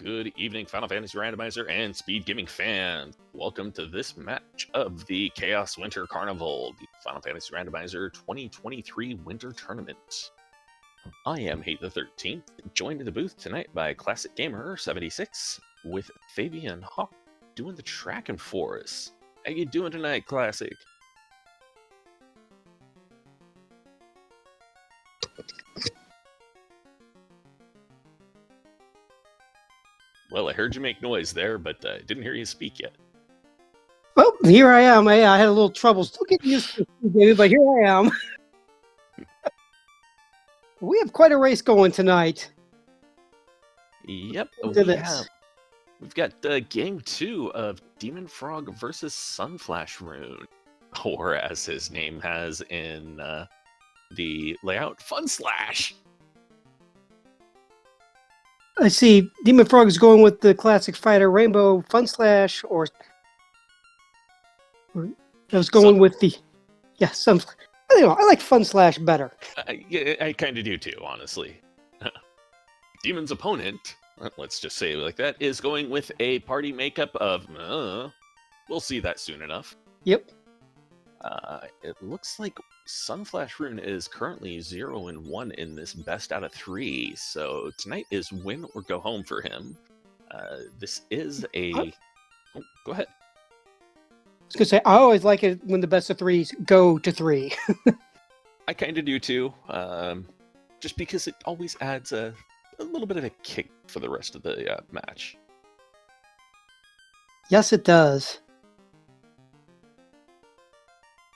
good evening, Final Fantasy Randomizer and Speed Gaming fans. Welcome to this match of the Chaos Winter Carnival, the Final Fantasy Randomizer 2023 Winter Tournament. I am Hate the 13th, joined in the booth tonight by Classic Gamer 76 with Fabian Hawk doing the tracking for us. How you doing tonight, Classic? Well, I heard you make noise there, but I didn't hear you speak yet. Well, here I am. I had a little trouble still getting used to it, baby, but here I am. We have quite a race going tonight. Yep, we've got Game 2 of dem0nfr0g versus SunflashRune, or as his name has in the layout, Funslash. I see dem0nfr0g is going with the classic fighter Rainbow Funslash, or I was going with the, I don't know, I like Funslash better. I kind of do too, honestly. Demon's opponent, let's just say it like that, is going with a party makeup of, we'll see that soon enough. Yep. It looks like SunflashRune is currently 0-1 in this best out of 3, so tonight is win or go home for him. This is a... Oh, go ahead. I was going to say, I always like it when the best of 3s go to 3. I kind of do too, just because it always adds a little bit of a kick for the rest of the match. Yes, it does.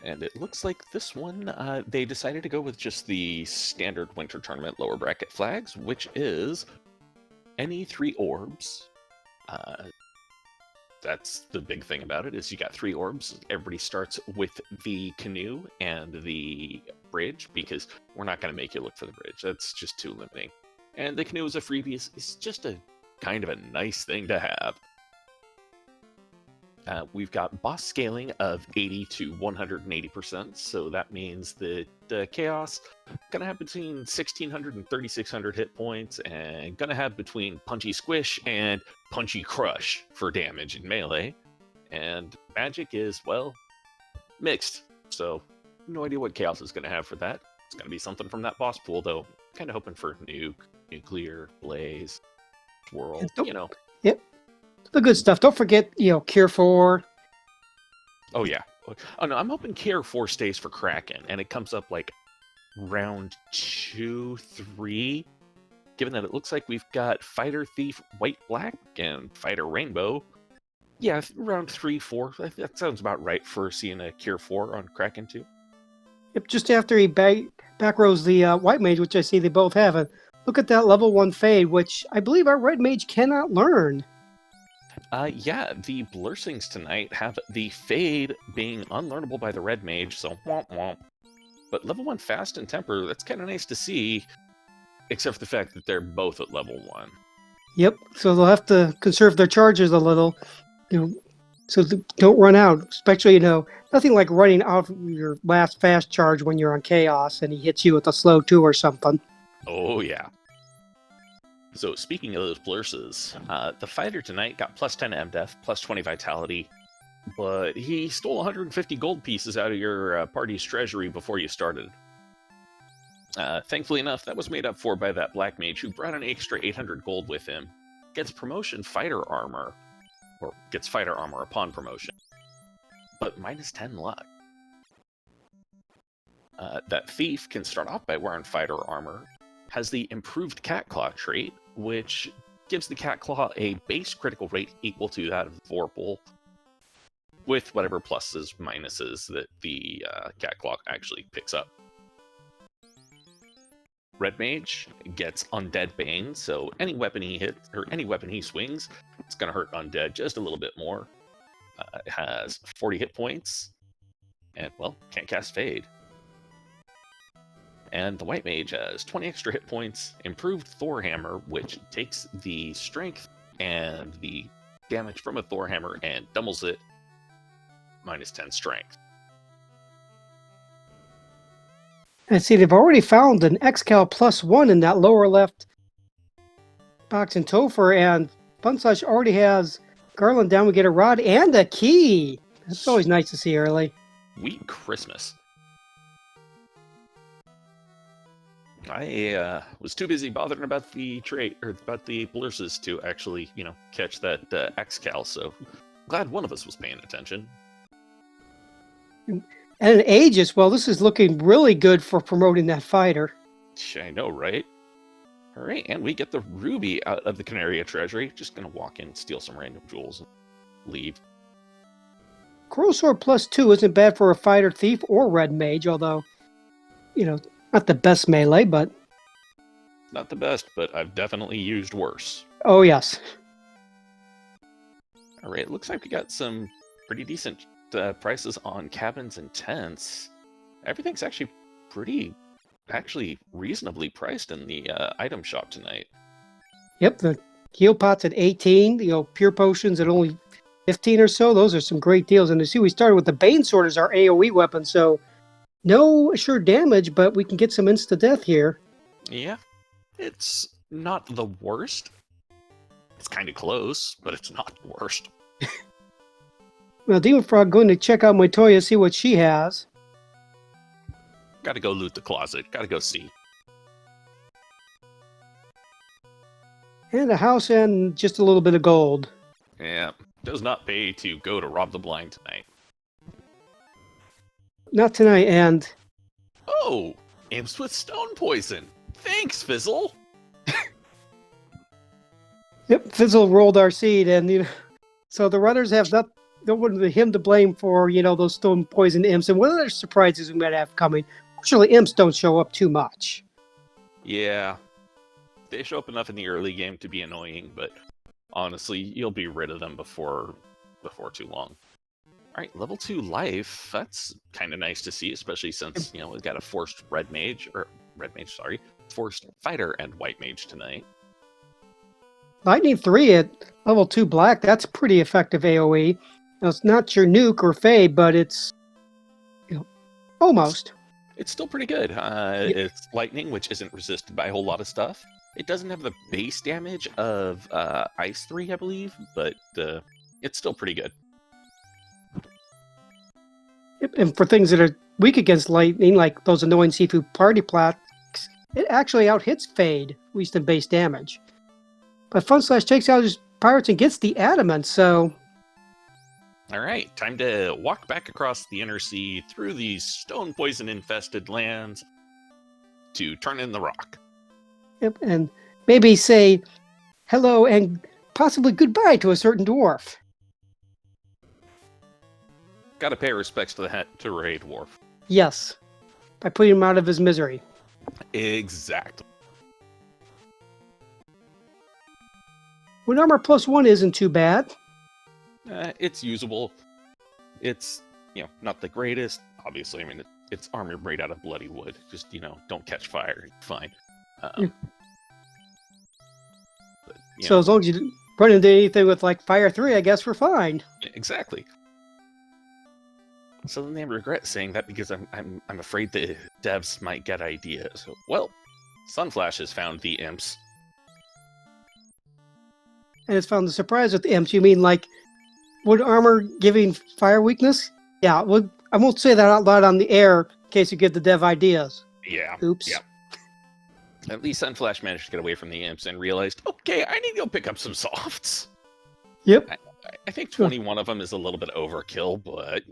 And it looks like this one, they decided to go with just the standard Winter Tournament lower bracket flags, which is any 3 orbs. That's the big thing about it, is you got 3 orbs. Everybody starts with the canoe and the bridge, because we're not going to make you look for the bridge. That's just too limiting. And the canoe is a freebie. It's just a kind of a nice thing to have. We've got boss scaling of 80 to 180%, so that means that Chaos gonna have between 1600 and 3600 hit points, and gonna have between Punchy Squish and Punchy Crush for damage in melee. And Magic is, well, mixed, so no idea what Chaos is gonna have for that. It's gonna be something from that boss pool, though. Kind of hoping for Nuke, Nuclear, Blaze, Swirl, you know. Yep. The good stuff. Don't forget, Cure 4. Oh, yeah. Oh, no, I'm hoping Cure 4 stays for Kraken, and it comes up, like, round 2, 3, given that it looks like we've got Fighter, Thief, White, Black, and Fighter, Rainbow. Yeah, round 3, 4. That sounds about right for seeing a Cure 4 on Kraken, too. Yep, just after he back rows the White Mage, which I see they both have. And look at that level 1 Fade, which I believe our Red Mage cannot learn. Yeah, the Blursings tonight have the Fade being unlearnable by the Red Mage, so womp womp. But level 1 Fast and Temper, that's kind of nice to see, except for the fact that they're both at level 1. Yep, so they'll have to conserve their charges a little, so they don't run out. Especially, nothing like running out your last fast charge when you're on Chaos and he hits you with a slow 2 or something. Oh, yeah. So, speaking of those blurses, the fighter tonight got plus 10 MDef, plus 20 Vitality, but he stole 150 gold pieces out of your party's treasury before you started. Thankfully enough, that was made up for by that Black Mage, who brought an extra 800 gold with him, gets promotion Fighter Armor, or gets Fighter Armor upon promotion, but minus 10 luck. That Thief can start off by wearing Fighter Armor, has the improved Cat Claw trait, which gives the Cat Claw a base critical rate equal to that of Vorpal, with whatever pluses, minuses that the Cat Claw actually picks up. Red Mage gets Undead Bane, so any weapon he hits, or any weapon he swings, it's going to hurt Undead just a little bit more. It has 40 hit points, and, well, can't cast Fade. And the White Mage has 20 extra hit points, improved Thor Hammer, which takes the strength and the damage from a Thor Hammer and doubles it, minus 10 strength. And see, they've already found an Excal +1 in that lower left box in Topher, and Funslash already has Garland down. We get a rod and a key. That's always nice to see early. Sweet Christmas. I was too busy bothering about the trait or about the blurses to actually, catch that X-Cal. So glad one of us was paying attention. And an Aegis. Well, this is looking really good for promoting that fighter. I know, right? All right, and we get the ruby out of the Canaria treasury. Just gonna walk in, steal some random jewels, and leave. Corrosor +2 isn't bad for a fighter, thief, or red mage, although, not the best melee, but... Not the best, but I've definitely used worse. Oh, yes. All right, looks like we got some pretty decent prices on cabins and tents. Everything's actually reasonably priced in the item shop tonight. Yep, the heal pots at 18, pure potions at only 15 or so. Those are some great deals. And you see, we started with the Bane Sword as our AoE weapon, so no assured damage, but we can get some insta-death here. Yeah, it's not the worst. It's kind of close, but it's not the worst. Well, Demon Frog going to check out Motoya, see what she has. Gotta go loot the closet. Gotta go see. And a house and just a little bit of gold. Yeah, does not pay to go to rob the blind tonight. Not tonight, and... Oh, imps with stone poison. Thanks, Fizzle. Yep, Fizzle rolled our seed, and so the runners have no one but him to blame for those stone poison imps. And what other surprises we might have coming? Fortunately, imps don't show up too much. Yeah, they show up enough in the early game to be annoying, but honestly, you'll be rid of them before too long. All right, level 2 life. That's kind of nice to see, especially since we've got a forced forced fighter and white mage tonight. Lightning 3 at level 2 black. That's pretty effective AoE. Now, it's not your nuke or fade, but it's almost. It's still pretty good. It's lightning, which isn't resisted by a whole lot of stuff. It doesn't have the base damage of Ice 3, I believe, but it's still pretty good. Yep, and for things that are weak against lightning, like those annoying seafood party plaques, it actually out-hits fade, at least in base damage. But Funslash takes out his pirates and gets the adamant, so... All right, time to walk back across the inner sea through these stone poison-infested lands to turn in the rock. Yep, and maybe say hello and possibly goodbye to a certain dwarf. Gotta pay respects to to Ray Dwarf. Yes, by putting him out of his misery. Exactly. When armor +1 isn't too bad. It's usable. It's, not the greatest. Obviously, it's armor made out of bloody wood. Just, don't catch fire. Fine. But, so as long as you didn't run into anything with, Fire 3, I guess we're fine. Exactly. So then they regret saying that because I'm afraid the devs might get ideas. Well, Sunflash has found the imps. And it's found the surprise with the imps. You mean wood armor giving fire weakness? Yeah, I won't say that out loud on the air in case you give the dev ideas. Yeah. Oops. Yeah. At least Sunflash managed to get away from the imps and realized, okay, I need to go pick up some softs. Yep. I think 21 of them is a little bit overkill, but,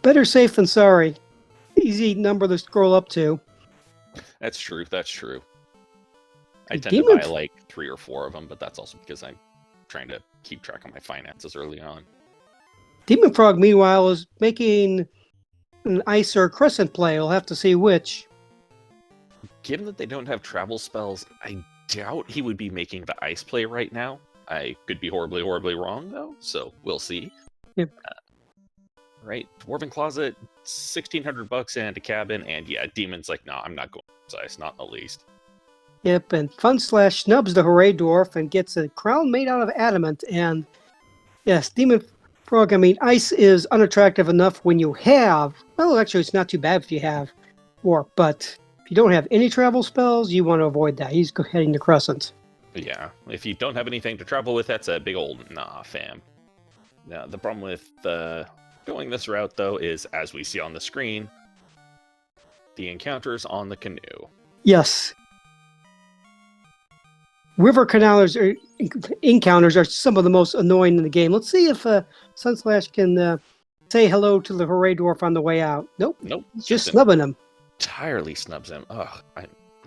Better safe than sorry. Easy number to scroll up to. That's true. I tend Demon... to buy 3 or 4 of them, but that's also because I'm trying to keep track of my finances early on. Demon Frog, meanwhile, is making an ice or crescent play. We'll have to see which. Given that they don't have travel spells, I doubt he would be making the ice play right now. I could be horribly, horribly wrong, though, so we'll see. Yep. Right, Dwarven Closet, $1,600 and a cabin, and Demon's nah, I'm not going to ice, not in the least. Yep, and Funslash snubs the Hooray Dwarf and gets a crown made out of adamant. And yes, Demon Frog, ice is unattractive enough when you have... Well, actually, it's not too bad if you have warp, but If you don't have any travel spells, you want to avoid that. He's heading to Crescent. Yeah, if you don't have anything to travel with, that's a big old nah, fam. Now, the problem with going this route, though, is, as we see on the screen, the encounters on the canoe. Yes. River canalers encounters are some of the most annoying in the game. Let's see if Sunslash can say hello to the Hooray Dwarf on the way out. Nope. Nope. Just snubbing him. Entirely snubs him. Ugh, I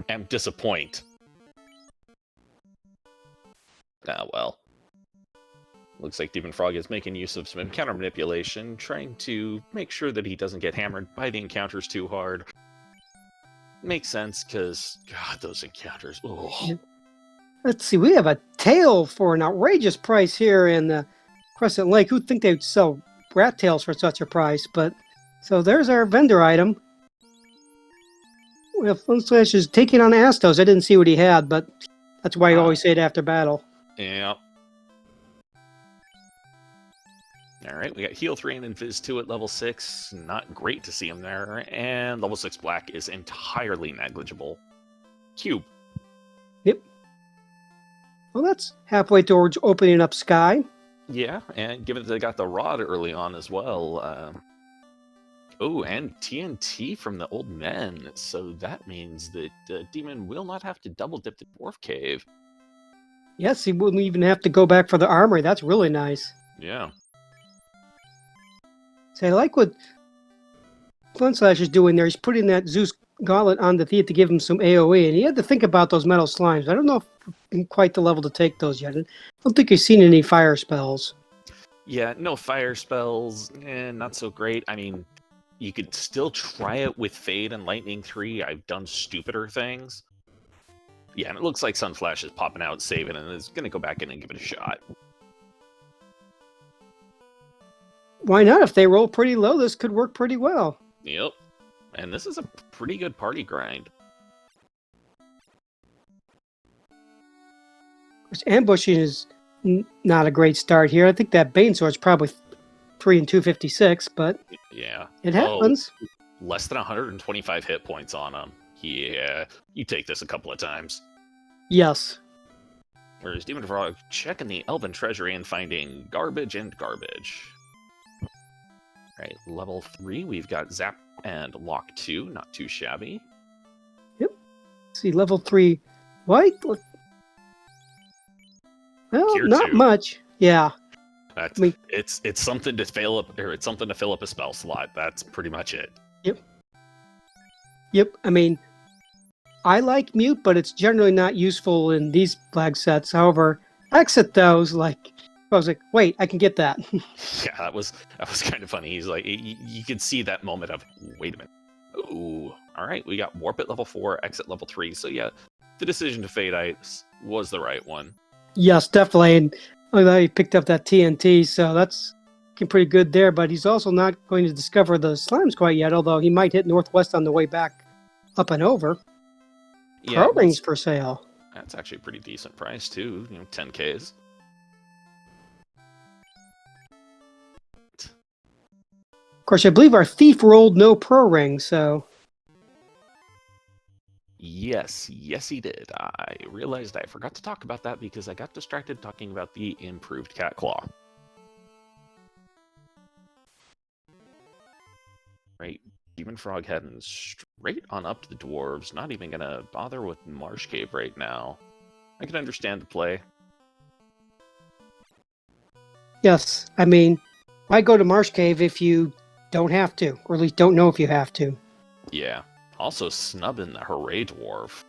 am disappointed. Ah, well. Looks like dem0nfr0g is making use of some encounter manipulation, trying to make sure that he doesn't get hammered by the encounters too hard. Makes sense, because, God, those encounters. Ugh. Let's see, we have a tail for an outrageous price here in Crescent Lake. Who'd think they'd sell rat tails for such a price? But so there's our vendor item. Well, Sunslash is taking on Astos. I didn't see what he had, but that's why you always say it after battle. Yeah. Alright, we got Heal 3 and Invis 2 at level 6. Not great to see him there. And level 6 Black is entirely negligible. Cube. Yep. Well, that's halfway towards opening up Sky. Yeah, and given that they got the Rod early on as well. Oh, and TNT from the old men. So that means that Demon will not have to double dip the Dwarf Cave. Yes, he wouldn't even have to go back for the armory. That's really nice. Yeah. So I like what Sunslash is doing there. He's putting that Zeus Gauntlet on the Thief to give him some AoE, and he had to think about those metal slimes. I don't know if I'm quite the level to take those yet. I don't think he's seen any fire spells. Yeah, no fire spells. Not so great. I mean, you could still try it with Fade and Lightning 3. I've done stupider things. Yeah, and it looks like Sunflash is popping out, saving, and is going to go back in and give it a shot. Why not? If they roll pretty low, this could work pretty well. Yep. And this is a pretty good party grind. Of course, ambushing is not a great start here. I think that Banesword's probably 3 and 256, but yeah, it happens. Oh, less than 125 hit points on him. Yeah, you take this a couple of times. Yes. Whereas dem0nfr0g checking the Elven Treasury and finding garbage and garbage. Right, level 3, we've got Zap and Lock 2, not too shabby. Yep. Let's see, level 3 white. Well, Tier not 2. much. Yeah. That's, I mean, it's something to fill up, or it's something to fill up a spell slot. That's pretty much it. Yep. I mean, I like mute, but it's generally not useful in these flag sets. However, exit those, like, I was like, wait, I can get that. Yeah, that was kind of funny. He's like, you could see that moment of, wait a minute. Ooh, all right, we got Warp at level 4, exit level 3. So yeah, the decision to Fade Ice was the right one. Yes, definitely. And look, he picked up that TNT, so that's looking pretty good there. But he's also not going to discover the slimes quite yet, although he might hit northwest on the way back up and over. Yeah, Pro rings for sale. That's actually a pretty decent price too. 10Ks. Of course, I believe our thief rolled no pro ring, so... Yes, he did. I realized I forgot to talk about that because I got distracted talking about the improved Cat Claw. Right, dem0nfr0g heading straight on up to the dwarves, not even gonna bother with Marsh Cave right now. I can understand the play. Yes, I mean, why go to Marsh Cave if you don't have to, or at least don't know if you have to? Yeah. Also snubbing the Hooray Dwarf.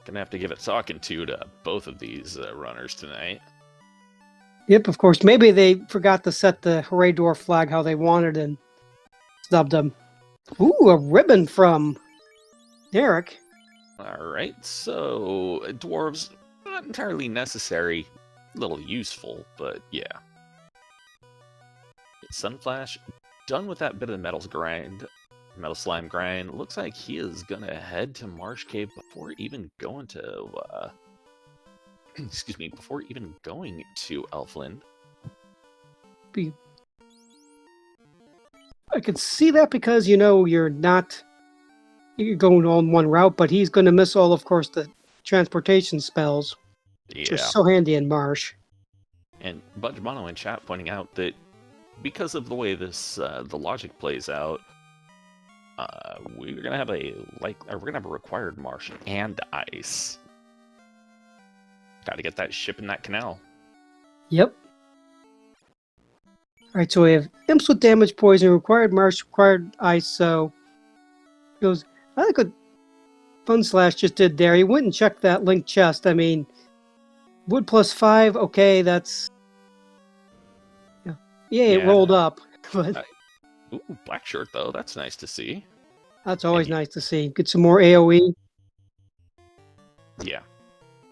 Gonna have to give it talking to both of these runners tonight. Yep, of course. Maybe they forgot to set the Hooray Dwarf flag how they wanted and snubbed them. Ooh, a ribbon from Derek. Alright, so dwarves, not entirely necessary, a little useful, but yeah. Sunflash, done with that bit of metal slime grind. Looks like he is gonna head to Marsh Cave before even going to excuse me, before even going to Elfland. I could see that because, you're not you're going on one route, but he's going to miss all, of course, the transportation spells, which are Yeah. so handy in Marsh. And Budge Mono in chat pointing out that because of the way this the logic plays out, we're gonna have a required Marsh and ice. Got to get that ship in that canal. Yep. Alright, so we have imps with damage, poison, required Marsh, required ice, so goes. I like what Funslash just did there. He went and checked that linked chest. I mean, wood +5, okay, that's yeah, it rolled up. But ooh, black shirt though, that's nice to see. that's always nice to see. Get some more AoE. Yeah.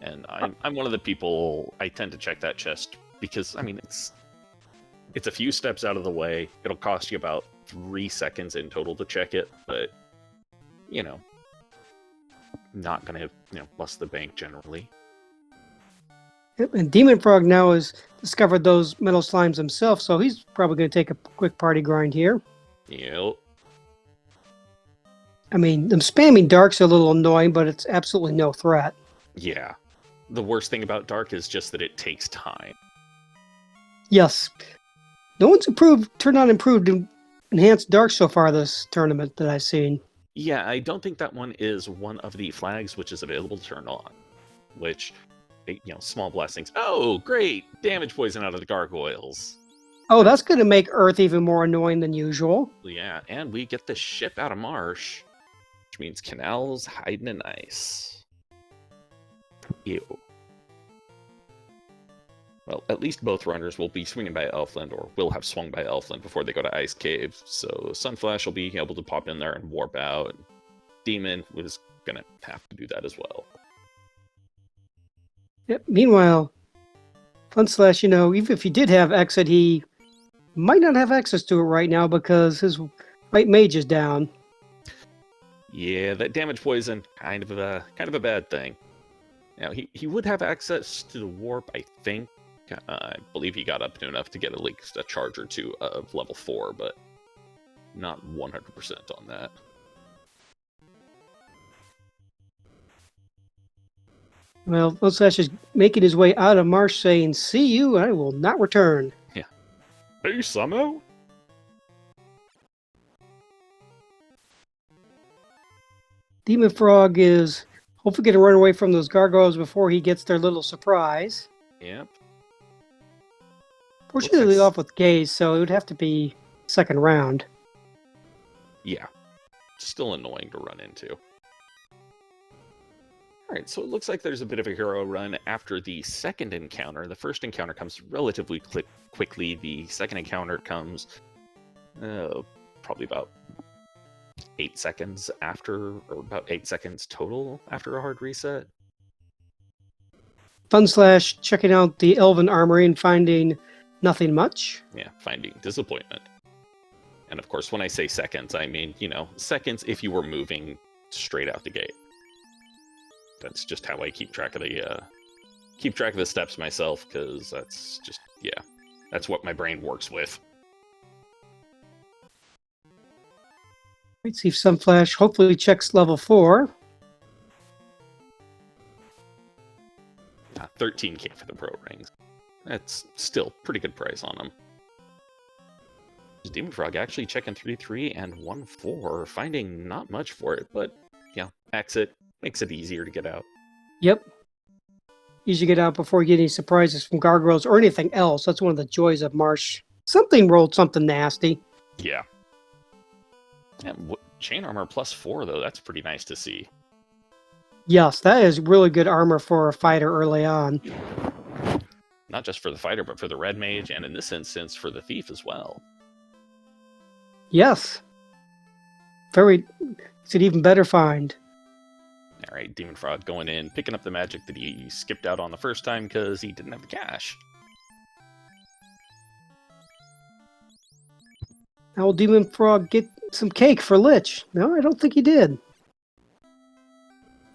And I'm one of the people, I tend to check that chest because I mean it's a few steps out of the way. It'll cost you about 3 seconds in total to check it, but you know, not gonna bust the bank generally. Yep, and dem0nfr0g now has discovered those metal slimes himself, so he's probably going to take a quick party grind here. Yep. I mean, them spamming dark's a little annoying, but it's absolutely no threat. Yeah. The worst thing about dark is just that it takes time. Yes. No one's turned on improved and enhanced dark so far this tournament that I've seen. Yeah, I don't think that one is one of the flags which is available to turn on. Which, small blessings. Oh, great! Damage poison out of the gargoyles. Oh, that's going to make Earth even more annoying than usual. Yeah, and we get the ship out of Marsh, which means Canal's hiding in ice. Ew. Well, at least both runners will be swinging by Elfland, or will have swung by Elfland before they go to Ice Cave, so Sunflash will be able to pop in there and warp out, and Demon was going to have to do that as well. Yep. Meanwhile, Funslash, even if he did have exit, he might not have access to it right now because his right mage is down. Yeah, that damage poison, kind of a bad thing. Now, he would have access to the warp, I think. I believe he got up to enough to get at least a charge or two of level 4, but not 100% on that. Well, Funslash is making his way out of Marsh saying, "See you, I will not return." Yeah. Hey, Samo? dem0nfr0g is hopefully going to run away from those gargoyles before he gets their little surprise. Yep. Fortunately, off with Gaze, so it would have to be second round. Yeah. Still annoying to run into. Alright, so it looks like there's a bit of a hero run after the second encounter. The first encounter comes relatively quickly. The second encounter comes probably about 8 seconds after, or about 8 seconds total after a hard reset. Funslash checking out the Elven Armory and finding nothing much. Yeah, finding disappointment. And of course, when I say seconds, I mean, seconds if you were moving straight out the gate. That's just how I keep track of the steps myself, because that's just, yeah, that's what my brain works with. Let's see if Sunflash hopefully checks level 4. 13k for the pro rings. That's still pretty good price on them. dem0nfr0g actually checking 3-3 and 1-4, finding not much for it, but exit makes it easier to get out. Yep. Easy to get out before you get any surprises from gargoyles or anything else. That's one of the joys of Marsh. Something rolled something nasty. Yeah. And chain armor +4 though, that's pretty nice to see. Yes, that is really good armor for a fighter early on. Not just for the fighter, but for the red mage, and in this instance, for the thief as well. Yes. It's an even better find. Alright, dem0nfr0g going in, picking up the magic that he skipped out on the first time because he didn't have the cash. Now will dem0nfr0g get some cake for Lich? No, I don't think he did.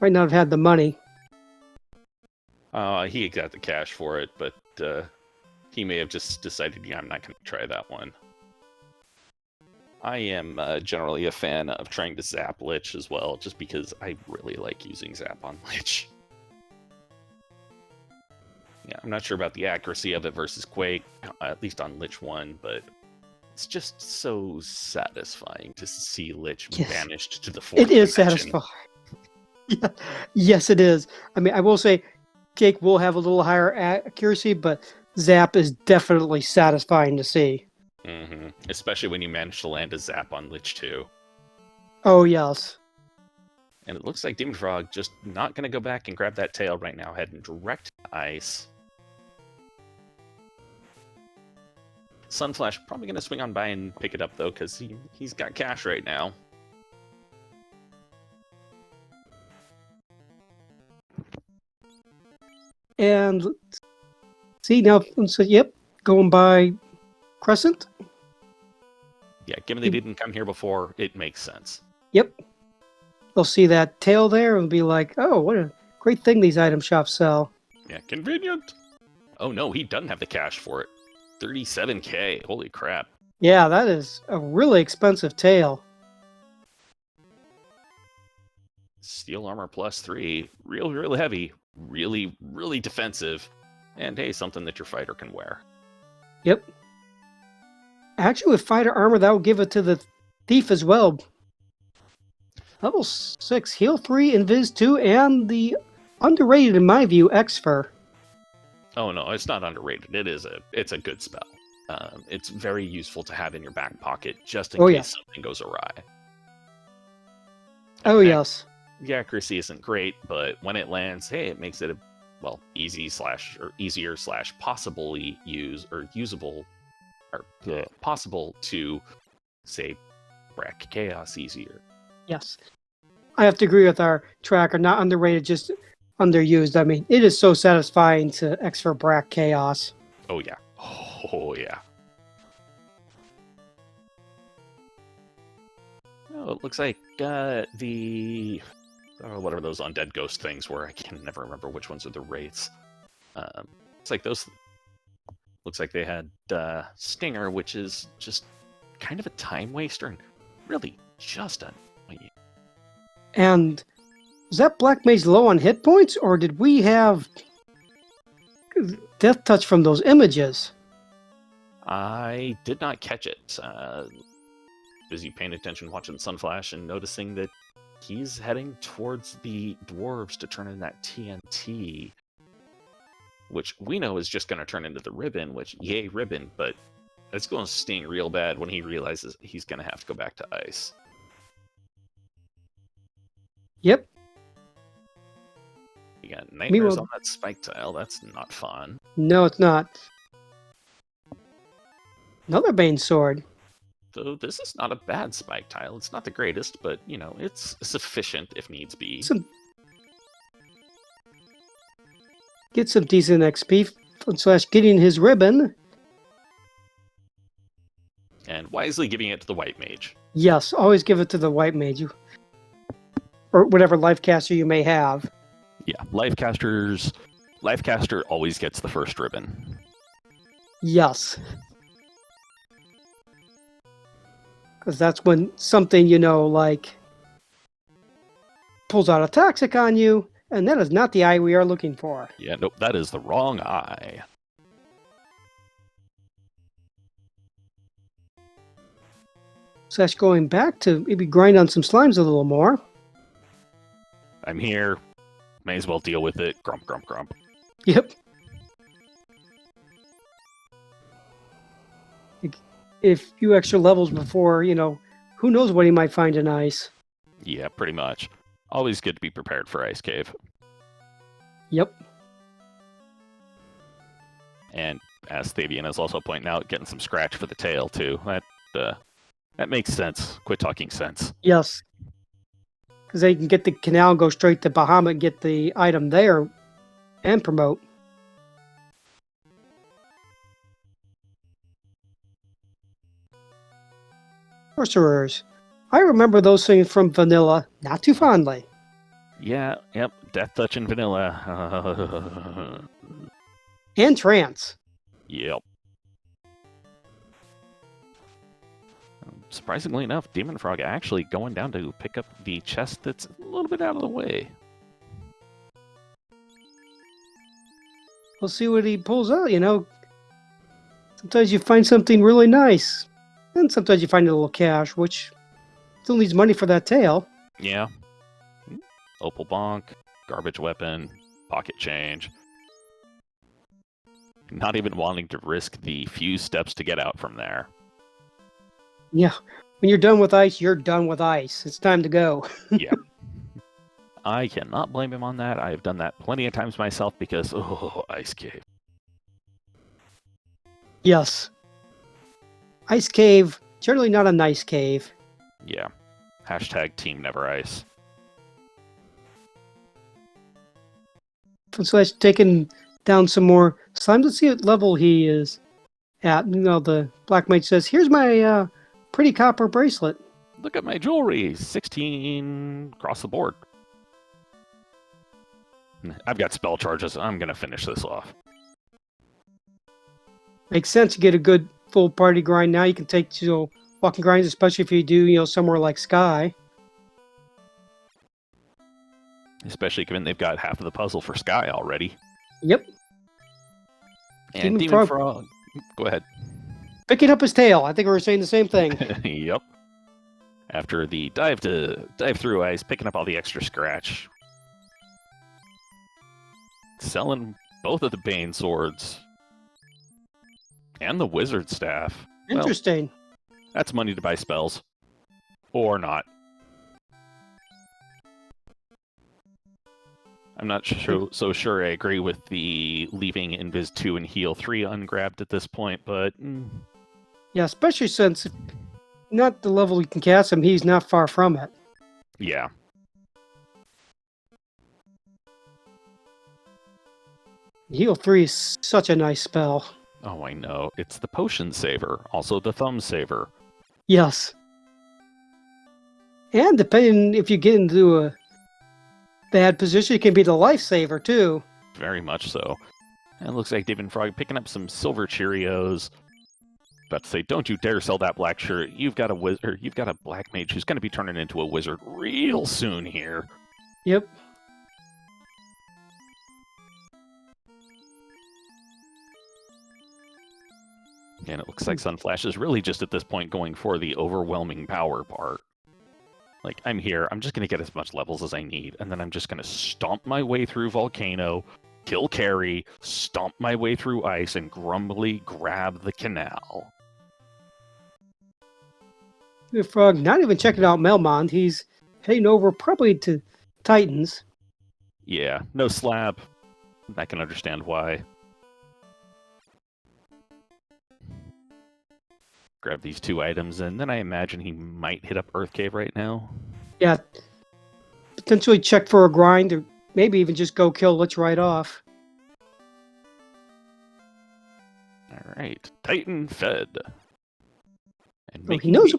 Might not have had the money. He got the cash for it, but he may have just decided, I'm not going to try that one. I am generally a fan of trying to zap Lich as well, just because I really like using zap on Lich. Yeah, I'm not sure about the accuracy of it versus Quake, at least on Lich 1, but it's just so satisfying to see Lich banished to the fourth It is dimension. satisfying. Yeah. Yes, it is. I mean, I will say Cake will have a little higher accuracy, but Zap is definitely satisfying to see. Mm-hmm. Especially when you manage to land a zap on Lich 2. Oh, yes. And it looks like dem0nfr0g just not going to go back and grab that tail right now, heading direct to ice. Sunflash probably going to swing on by and pick it up, though, because he's got cash right now. And let's see now, so yep, going by Crescent. Yeah, given they didn't come here before, it makes sense. Yep. They'll see that tail there and be like, oh, what a great thing these item shops sell. Yeah, convenient. Oh no, he doesn't have the cash for it. 37k, holy crap. Yeah, that is a really expensive tail. Steel armor +3, real heavy, really defensive, and hey, something that your fighter can wear. Yep. Actually, with fighter armor, that will give it to the thief as well. Level 6, heal 3, invis 2, and the underrated, in my view, Xfer. Oh no, it's not underrated. It's a good spell. It's very useful to have in your back pocket just in case something goes awry. Oh yes. The accuracy isn't great, but when it lands, hey, it makes it easier / possibly usable or possible to say Brack Chaos easier. Yes. I have to agree with our tracker. Not underrated, just underused. I mean, it is so satisfying to X for Brack Chaos. Oh yeah. Oh yeah. Oh, it looks like whatever those undead ghost things were. I can never remember which ones are the wraiths. It's like those. Looks like they had Stinger, which is just kind of a time waster and really just annoying. And was that Black Mage low on hit points, or did we have Death Touch from those images? I did not catch it. Busy paying attention, watching Sunflash, and noticing that he's heading towards the dwarves to turn in that TNT, which we know is just going to turn into the ribbon, which, yay, ribbon, but it's going to sting real bad when he realizes he's going to have to go back to ice. Yep. You got nightmares on that spike tile. That's not fun. No, it's not. Another Bane Sword. Though this is not a bad spike tile. It's not the greatest, but, you know, it's sufficient if needs be. Get some decent XP / getting his ribbon. And wisely giving it to the white mage. Yes, always give it to the white mage. Or whatever life caster you may have. Yeah, Lifecaster always gets the first ribbon. Yes. Because that's when something, like pulls out a toxic on you, and that is not the eye we are looking for. Yeah, nope, that is the wrong eye. / going back to maybe grind on some slimes a little more. I'm here. May as well deal with it. Grump, grump, grump. Yep. A few extra levels before, who knows what he might find in ice. Yeah, pretty much. Always good to be prepared for Ice Cave. Yep. And as Thavian is also pointing out, getting some scratch for the tail, too. That makes sense. Quit talking sense. Yes. Because they can get the canal, go straight to Bahamut, and get the item there, and promote. Sorcerers. I remember those things from Vanilla, not too fondly. Yeah, yep. Death Touch and Vanilla. And Trance. Yep. surprisingly enough, dem0nfr0g actually going down to pick up the chest that's a little bit out of the way. We'll see what he pulls out, you know. Sometimes you find something really nice. And sometimes you find a little cash, which still needs money for that tail. Yeah. Opal bonk, garbage weapon, pocket change. Not even wanting to risk the few steps to get out from there. Yeah. When you're done with ice, you're done with ice. It's time to go. Yeah. I cannot blame him on that. I have done that plenty of times myself because, oh, ice cave. Yes. Ice cave, generally not a nice cave. Yeah. Hashtag team never ice. Slash taking down some more slime. Let's see what level he is at. You know, the Black Mage says, here's my pretty copper bracelet. Look at my jewelry. 16 across the board. I've got spell charges. I'm going to finish this off. Makes sense. You get a good full party grind. Now you can take, you know, walking grinds, especially if you do, you know, somewhere like Sky. Especially given they've got half of the puzzle for Sky already. Yep. And dem0nfr0g. Go ahead. Picking up his tail. I think we were saying the same thing. Yep. After the dive through ice, picking up all the extra scratch. Selling both of the Bane swords. And the wizard staff. Interesting. Well, that's money to buy spells. Or not. I'm not so sure I agree with the leaving Invis 2 and Heal 3 ungrabbed at this point, but... Yeah, especially since not the level you can cast him, he's not far from it. Yeah. Heal 3 is such a nice spell. Oh, I know. It's the potion saver, also the thumb saver. Yes. And depending if you get into a bad position, it can be the lifesaver too. Very much so. And it looks like dem0nfr0g picking up some silver Cheerios. About to say, don't you dare sell that black shirt. You've got a wizard. You've got a black mage who's going to be turning into a wizard real soon here. Yep. And it looks like Sunflash is really just at this point going for the overwhelming power part. Like, I'm here, I'm just going to get as much levels as I need, and then I'm just going to stomp my way through Volcano, kill Carrie, stomp my way through ice, and grumbly grab the canal. Frog not even checking out Melmond. He's heading over probably to Titans. Yeah, no slab. I can understand why. Grab these 2 items, and then I imagine he might hit up Earth Cave right now. Yeah. Potentially check for a grind, or maybe even just go kill Lich right off. Alright, Titan fed. And he knows...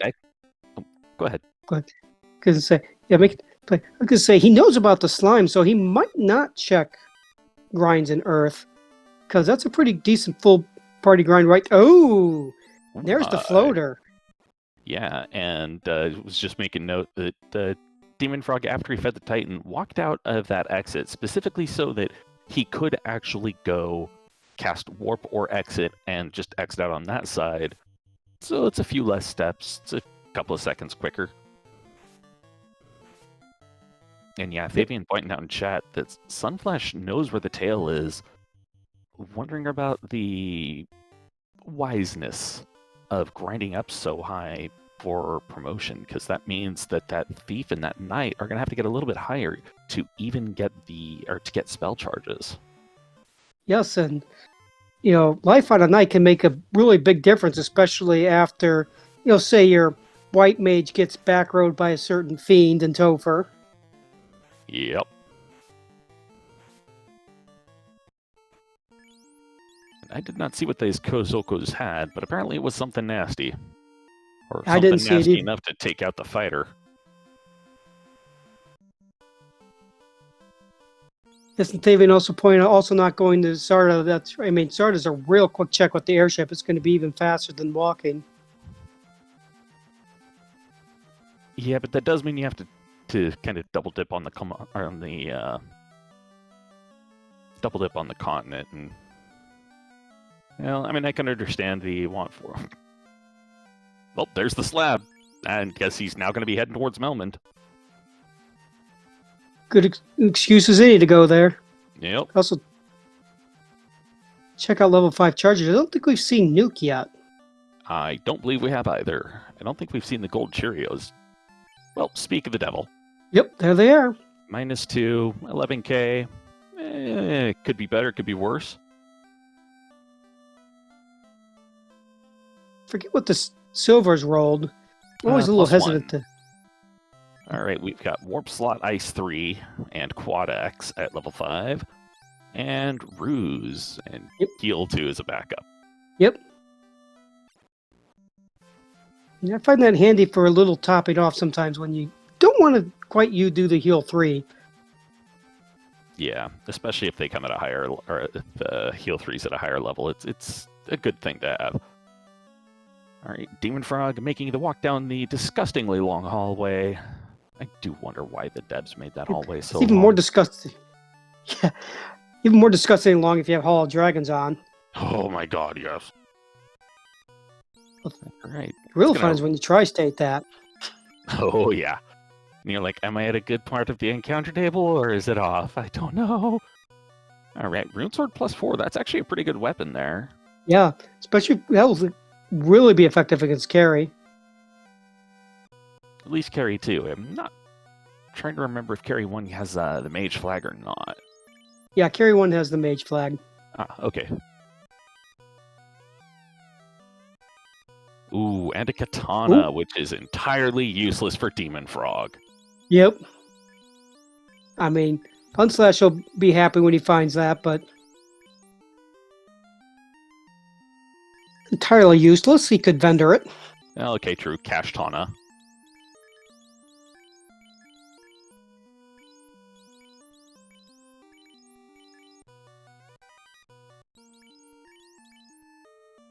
Go ahead. Go ahead. Because say, yeah, I could say he knows about the slime, so he might not check grinds in Earth, because that's a pretty decent full party grind, right? Oh, there's the floater. Yeah, and was just making note that dem0nfr0g, after he fed the Titan, walked out of that exit specifically so that he could actually go cast Warp or Exit and just exit out on that side. So it's a few less steps. It's a couple of seconds quicker. And yeah, Fabian pointing out in chat that Sunflash knows where the tail is, wondering about the wiseness of grinding up so high for promotion, because that means that that thief and that knight are going to have to get a little bit higher to even get to get spell charges. Yes, and you know, life on a knight can make a really big difference, especially after, you know, say your white mage gets back-rowed by a certain fiend in Topher. Yep. I did not see what these Kozokos had, but apparently it was something nasty. Or something I didn't see nasty it enough to take out the fighter. Isn't Tavian also pointing out, also not going to Sarda? That's, I mean, Sarda's a real quick check with the airship. It's going to be even faster than walking. Yeah, but that does mean you have to kind of double dip on the double dip on the continent, and well, I mean, I can understand the want for. Well, there's the slab, and guess he's now going to be heading towards Melmond. Good excuse as any to go there. Yep. Also, check out level 5 charges. I don't think we've seen Nuke yet. I don't believe we have either. I don't think we've seen the gold Cheerios. Well, speak of the devil. Yep, there they are. -2, 11k. Could be better, could be worse. Forget what the silver's rolled. I'm always a little hesitant to. Alright, we've got Warp Slot Ice 3 and Quad X at level 5. And Ruse and Heal 2 as a backup. Yep. Yeah, I find that handy for a little topping off sometimes when you don't want to quite do the Heal 3. Yeah, especially if they come at a higher, or if Heal 3's at a higher level. It's a good thing to have. Alright, dem0nfr0g making the walk down the disgustingly long hallway. I do wonder why the devs made that hallway so even long. more disgusting. Yeah, even more disgusting long if you have Hall of Dragons on. Oh my god, yes. Right. Real fun is when you tri-state that. Oh yeah. And you're like, am I at a good part of the encounter table, or is it off? I don't know. Alright, Runesword +4, that's actually a pretty good weapon there. Yeah, especially that will really be effective against carry. At least carry 2. I'm not trying to remember if carry 1 has the mage flag or not. Yeah, carry 1 has the mage flag. Ah, okay. Ooh, and a katana, which is entirely useless for dem0nfr0g. Yep. I mean, Punslash will be happy when he finds that, but entirely useless. He could vendor it. Okay, true. Kashtana.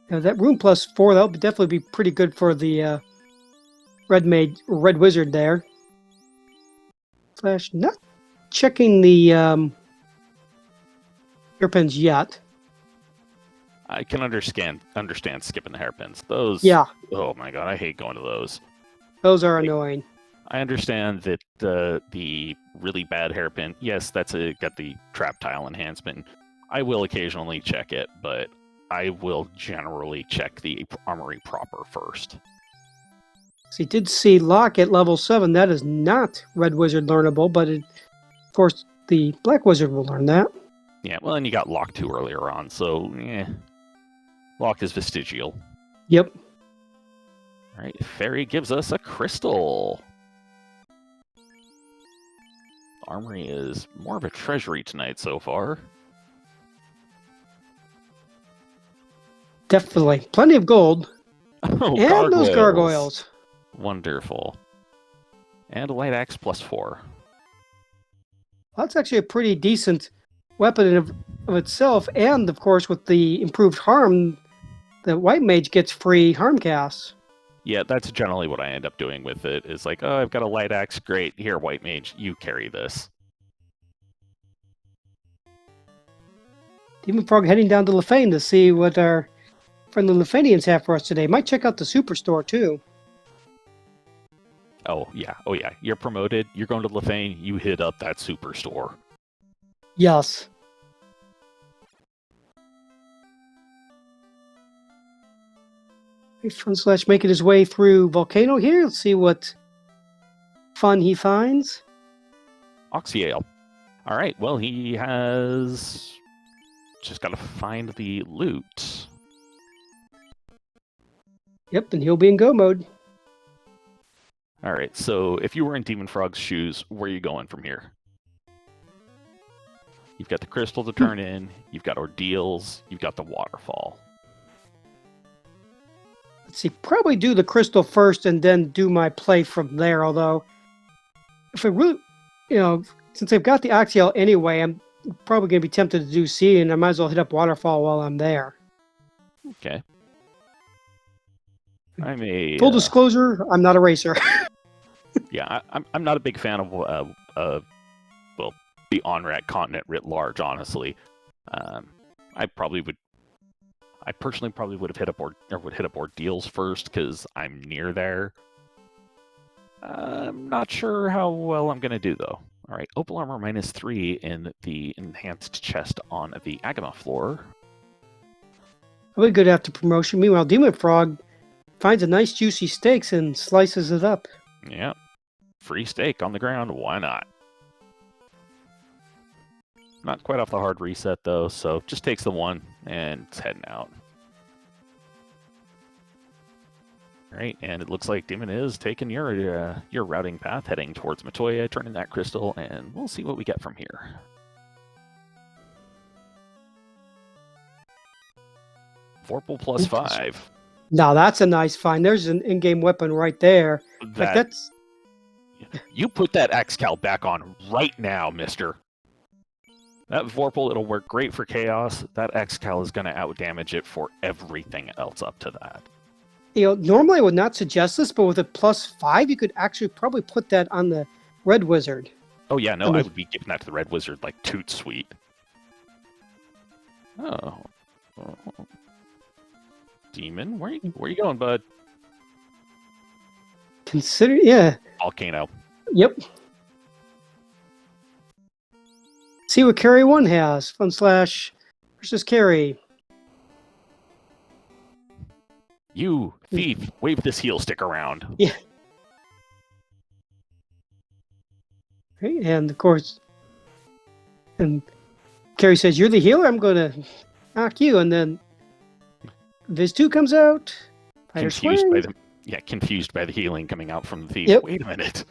Now, that Rune +4, that'll definitely be pretty good for the Red Wizard there. Flash, not checking the hairpins yet. I can understand skipping the hairpins. Those. Yeah. Oh my god, I hate going to those. Those are annoying. I understand that the really bad hairpin. Yes, got the trap tile enhancement. I will occasionally check it, but I will generally check the armory proper first. So you did see Lock at level 7. That is not Red Wizard learnable, but of course the Black Wizard will learn that. Yeah, well, and you got Lock 2 earlier on, so Lock is vestigial. Yep. All right, Fairy gives us a crystal. Armory is more of a treasury tonight so far. Definitely. Plenty of gold. Oh, and gargoyles. Those gargoyles. Wonderful. And a light axe +4. Well, that's actually a pretty decent weapon of itself, and of course with the improved harm, the white mage gets free harm casts. Yeah, that's generally what I end up doing with it. Is like, oh, I've got a light axe, great. Here, white mage, you carry this. dem0nfr0g heading down to Lefane to see what our friendly Lefanians have for us today. Might check out the superstore too. Oh yeah. You're promoted. You're going to Lefane. You hit up that superstore. Yes. Sunflash making his way through Volcano here. Let's see what fun he finds. Oxyale. All right. Well, he has just got to find the loot. Yep, and he'll be in go mode. All right. So if you were in dem0nfr0g's shoes, where are you going from here? You've got the crystal to turn in. You've got ordeals. You've got the waterfall. Let's see, probably do the crystal first and then do my play from there. Although, if I really, since I've got the Oxyale anyway, I'm probably going to be tempted to do sea, and I might as well hit up waterfall while I'm there. Okay. I may. Full disclosure, I'm not a racer. Yeah, I'm not a big fan of well, the Onrat continent writ large, honestly. I personally probably would have hit up Ordeals first because I'm near there. I'm not sure how well I'm gonna do though. All right, Opal Armor -3 in the enhanced chest on the Agama floor. Probably good after promotion. Meanwhile, Demon Frog finds a nice juicy steaks and slices it up. Yeah, free steak on the ground. Why not? Not quite off the hard reset though, so just takes the one and it's heading out. All right, and it looks like Demon is taking your routing path, heading towards Matoya, turning that crystal, and we'll see what we get from here. Vorpal +5. Now that's a nice find. There's an in-game weapon right there. That's you put that X-Cal back on right now, mister. That Vorpal, it'll work great for Chaos. That X-Cal is going to outdamage it for everything else up to that. You know, normally I would not suggest this, but with a +5, you could actually probably put that on the Red Wizard. Oh yeah, no, I would be giving that to the Red Wizard like toot sweet. Oh. Demon, where you going, bud? Consider, yeah. Volcano. Yep. See what Carry 1 has. Fun slash versus Carry. You, thief, wave this heel stick around. Yeah. Right, and of course, and Carrie says, "You're the healer. I'm going to knock you." And then Viz 2 comes out. Confused by the healing coming out from the thief. Yep. Wait a minute.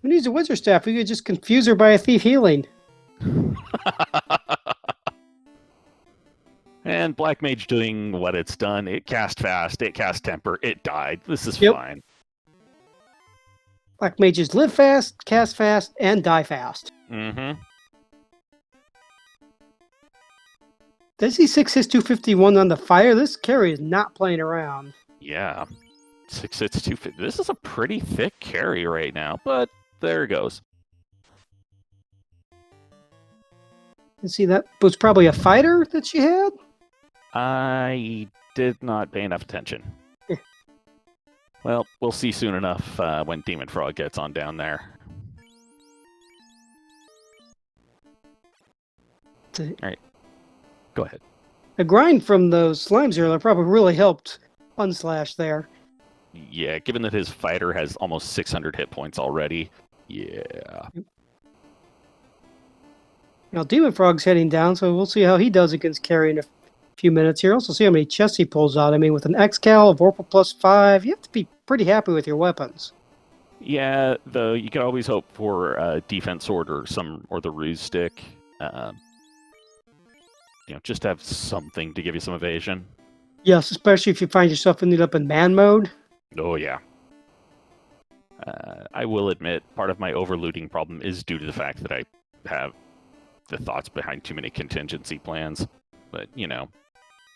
Who needs a wizard staff? We could just confuse her by a thief healing. And Black Mage doing what it's done. It cast fast, it cast temper, it died. This is fine. Black mages live fast, cast fast, and die fast. Mm-hmm. Does he 6 hits 251 on the fire? This carry is not playing around. Yeah. 6 hits 250. This is a pretty thick carry right now, but there it goes. You see, that was probably a fighter that she had? I did not pay enough attention. Well, we'll see soon enough when Demon Frog gets on down there. All right. Go ahead. The grind from those slimes earlier probably really helped Unslash there. Yeah, given that his fighter has almost 600 hit points already. Yeah. Now, Demon Frog's heading down, so we'll see how he does against Carry in a few minutes here. Also, see how many chests he pulls out. I mean, with an X-Cal, a Vorpal +5, you have to be pretty happy with your weapons. Yeah, though you can always hope for a defense sword or the ruse stick. Just to have something to give you some evasion. Yes, especially if you find yourself ended up in man mode. Oh yeah. I will admit, part of my overlooting problem is due to the fact that I have the thoughts behind too many contingency plans. But,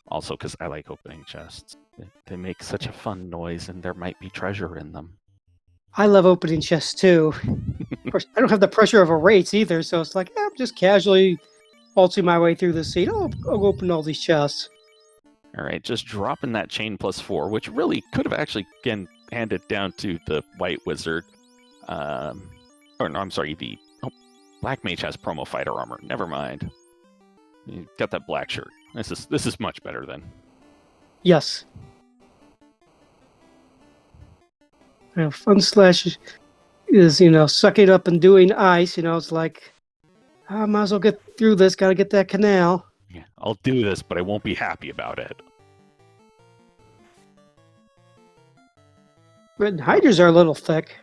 also because I like opening chests. They make such a fun noise, and there might be treasure in them. I love opening chests, too. Of course, I don't have the pressure of a race either, so it's like, I'm just casually waltzing my way through the scene. I'll go open all these chests. All right, just dropping that chain +4, which really could have actually again handed down to the White Wizard. Black Mage has promo fighter armor. Never mind. You got that black shirt. This is much better then. Yes. Unslash is, sucking up and doing ice. It's like, I might as well get through this. Got to get that canal. Yeah, I'll do this, but I won't be happy about it. Red Hydras are a little thick.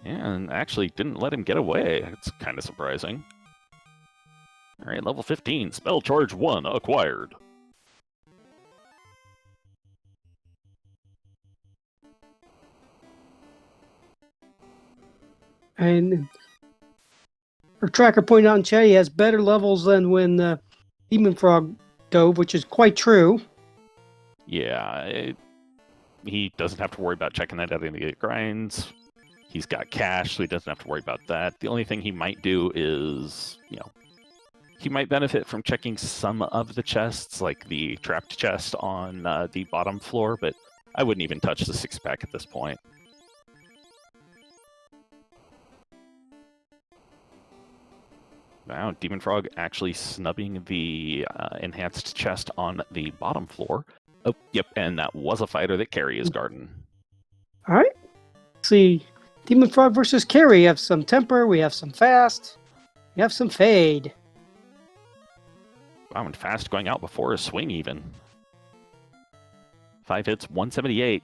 Yeah, and actually didn't let him get away. It's kind of surprising. All right, level 15, spell charge 1 acquired. And our tracker pointed out in chat he has better levels than when Demon Frog dove, which is quite true. Yeah, he doesn't have to worry about checking that out in the grinds. He's got cash, so he doesn't have to worry about that. The only thing he might do is, he might benefit from checking some of the chests, like the trapped chest on the bottom floor, but I wouldn't even touch the 6-pack at this point. Now, dem0nfr0g actually snubbing the enhanced chest on the bottom floor. Oh, yep, and that was a fighter that carry his garden. All right. Let's see, dem0nfr0g versus carry. We have some temper, we have some fast, we have some fade. Wow, and fast going out before a swing even. 5 hits, 178.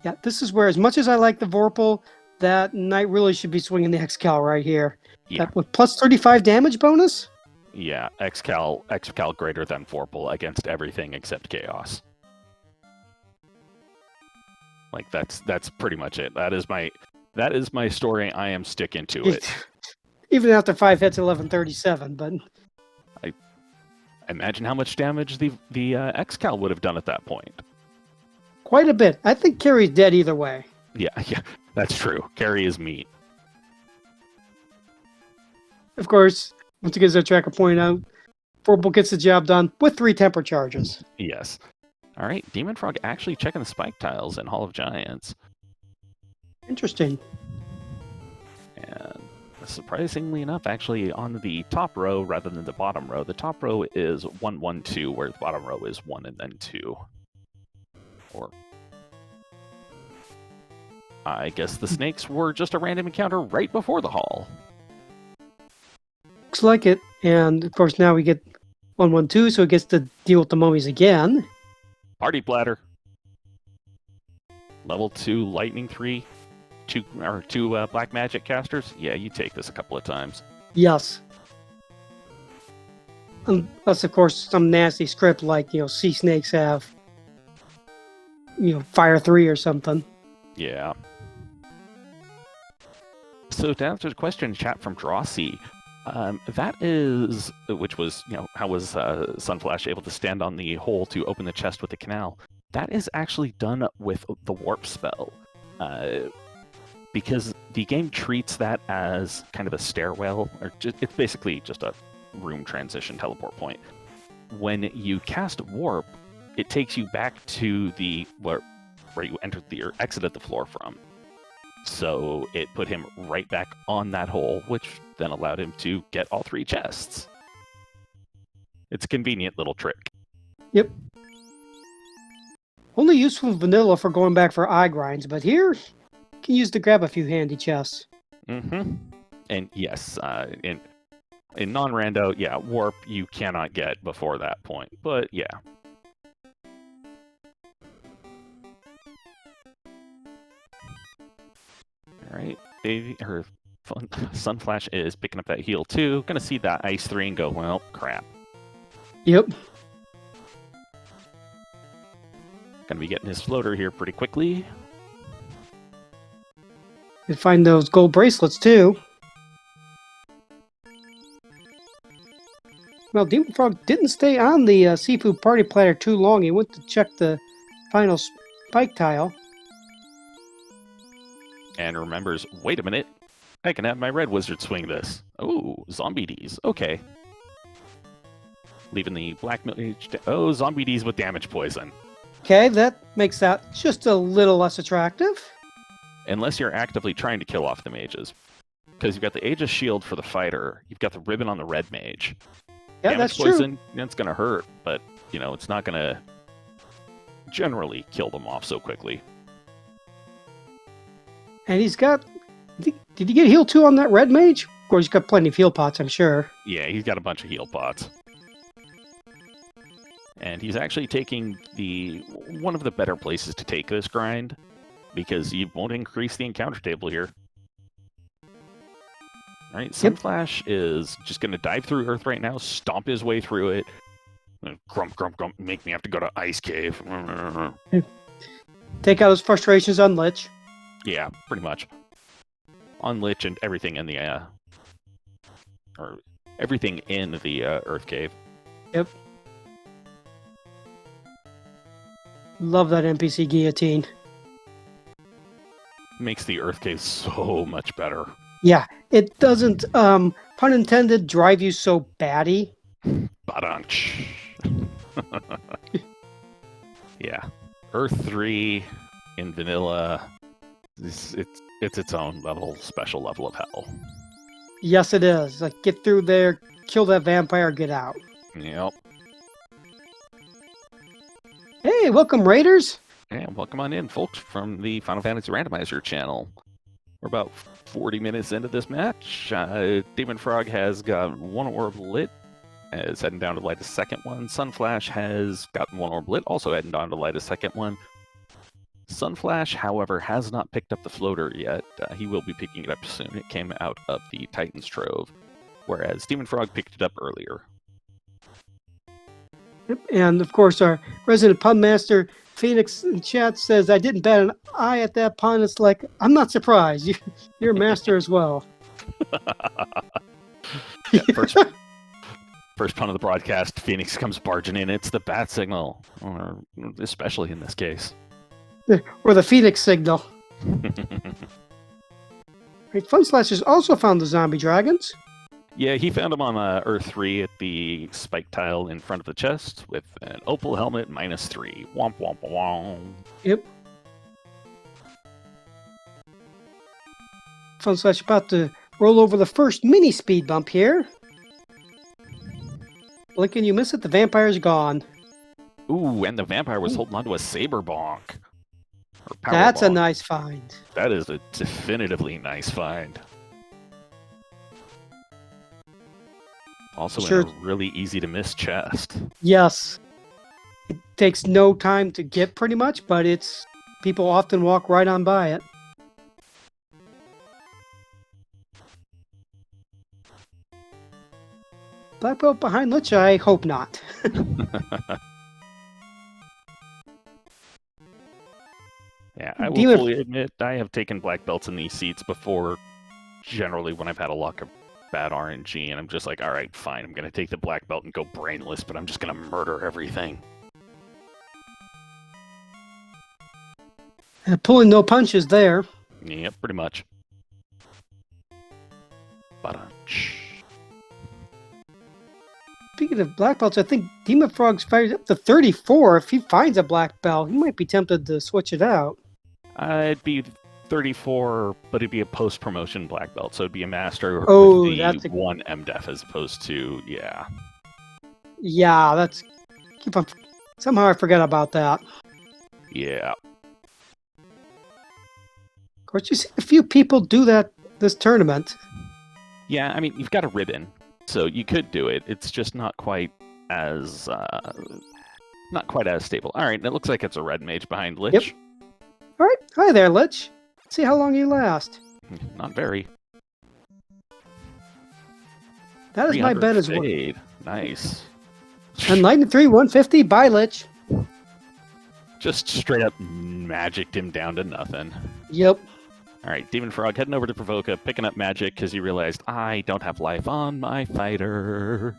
Yeah, this is where, as much as I like the Vorpal, that knight really should be swinging the X-Cal right here. Yeah. That with plus 35 damage bonus? Yeah, X-Cal greater than Vorpal against everything except Chaos. Like that's pretty much it. That is my story. I am sticking to it. Even after 5 hits, 1137, but Imagine how much damage the X-Cal would have done at that point. quite a bit. I think carry's dead either way. Yeah, that's true. Carry is meat. Of course, once again, as our tracker pointed out, Vorpal gets the job done with 3 temper charges. Yes. All right, dem0nfr0g actually checking the spike tiles in Hall of Giants. Interesting. And surprisingly enough, actually on the top row rather than the bottom row. The top row is 1, 1, 2, where the bottom row is 1 and then 2. Or I guess the snakes were just a random encounter right before the hall. Looks like it. And of course, now we get 1, 1, 2, so it gets to deal with the mummies again. Party platter. Level 2 lightning 3. Two black magic casters. Yeah, you take this a couple of times. Yes. Unless, of course, some nasty script like, sea snakes have, fire 3 or something. Yeah. So to answer the question in chat from Drosy, that is, which was, how was Sunflash able to stand on the hole to open the chest with the canal? That is actually done with the warp spell. Because the game treats that as kind of a stairwell, or it's basically just a room transition teleport point. When you cast warp, it takes you back to where you entered or exited the floor from. So it put him right back on that hole, which then allowed him to get all 3 chests. It's a convenient little trick. Yep. Only useful in vanilla for going back for eye grinds, but here you can use to grab a few handy chests. Mm-hmm. And yes, in non-rando, yeah, warp you cannot get before that point. But yeah. Alright, Sunflash is picking up that heal too. Gonna see that Ice 3 and go, well, crap. Yep. Gonna be getting his floater here pretty quickly. You find those gold bracelets too. Well, dem0nfr0g didn't stay on the seafood party platter too long. He went to check the final spike tile. And remembers, wait a minute, I can have my red wizard swing this. Oh, zombie Ds. Okay. Leaving the black mage. Oh, zombie Ds with damage poison. Okay, that makes that just a little less attractive. Unless you're actively trying to kill off the mages. Because you've got the Aegis Shield for the fighter, you've got the ribbon on the red mage. Yeah, damage that's poison, true. It's going to hurt, but, it's not going to generally kill them off so quickly. And he's got... Did he get heal 2 on that red mage? Of course, he's got plenty of heal pots, I'm sure. Yeah, he's got a bunch of heal pots. And he's actually taking one of the better places to take this grind, because you won't increase the encounter table here. Alright, Sunflash is just going to dive through Earth right now, stomp his way through it. Grump, grump, grump, make me have to go to Ice Cave. Take out his frustrations on Lich. Yeah, pretty much. On Lich and everything in the Earth Cave. Yep. Love that NPC guillotine. Makes the Earth cave so much better. Yeah, it doesn't, pun intended, drive you so batty. Badunch. Yeah. Earth 3 in vanilla, it's its own special level of hell. Yes, it is. Like, get through there, kill that vampire, get out. Yep. Hey, welcome, Raiders! And welcome on in, folks, from the Final Fantasy Randomizer channel. We're about 40 minutes into this match. dem0nfr0g has got one orb lit, is heading down to light a second one. Sunflash has gotten one orb lit, also heading down to light a second one. Sunflash, however, has not picked up the floater yet. He will be picking it up soon. It came out of the Titan's Trove, whereas dem0nfr0g picked it up earlier. Yep. And, of course, our resident pun master, Phoenix, in chat says, I didn't bat an eye at that pun. It's like, I'm not surprised. You're a master as well. Yeah, first pun of the broadcast, Phoenix comes barging in. It's the bat signal, or especially in this case. Or the Phoenix signal. Right, FunSlashers also found the zombie dragons. Yeah, he found them on Earth 3 at the spike tile in front of the chest with an opal helmet -3. Womp womp womp. Yep. FunSlash about to roll over the first mini speed bump here. Blink and you miss it, the vampire's gone. Ooh, and the vampire was holding onto a saber bonk. That's a bonk. nice find. That is a definitively nice find. Also Sure. in a really easy to miss chest. Yes. It takes no time to get pretty much, but people often walk right on by it. Black belt behind Lich? I hope not. Yeah, I will Demon- fully admit I have taken black belts in these seats before, generally when I've had a luck of bad RNG, and I'm just like, alright, fine, I'm going to take the black belt and go brainless, but I'm just going to murder everything. Pulling no punches there. Yep, pretty much. Ba-dum-tsh. Speaking of black belts, I think dem0nfr0g's fired up to 34. If he finds a black belt, he might be tempted to switch it out. It'd be 34, but it'd be a post-promotion black belt, so it'd be a master Oh, with that's the one MDef as opposed to, yeah. Yeah, that's... Keep on... Somehow I forgot about that. Yeah. Of course, you see a few people do that this tournament. Yeah, I mean, you've got a ribbon, so you could do it. It's just not quite as stable. All right, it looks like it's a red mage behind Lich. Yep. All right, hi there, Lich. Let's see how long you last. Not very. That is my bet as well. fade. Nice. And Lightning 3, 150. Bye, Lich. Just straight up magicked him down to nothing. Yep. All right, dem0nfr0g heading over to Provoca, picking up magic because he realized I don't have life on my fighter.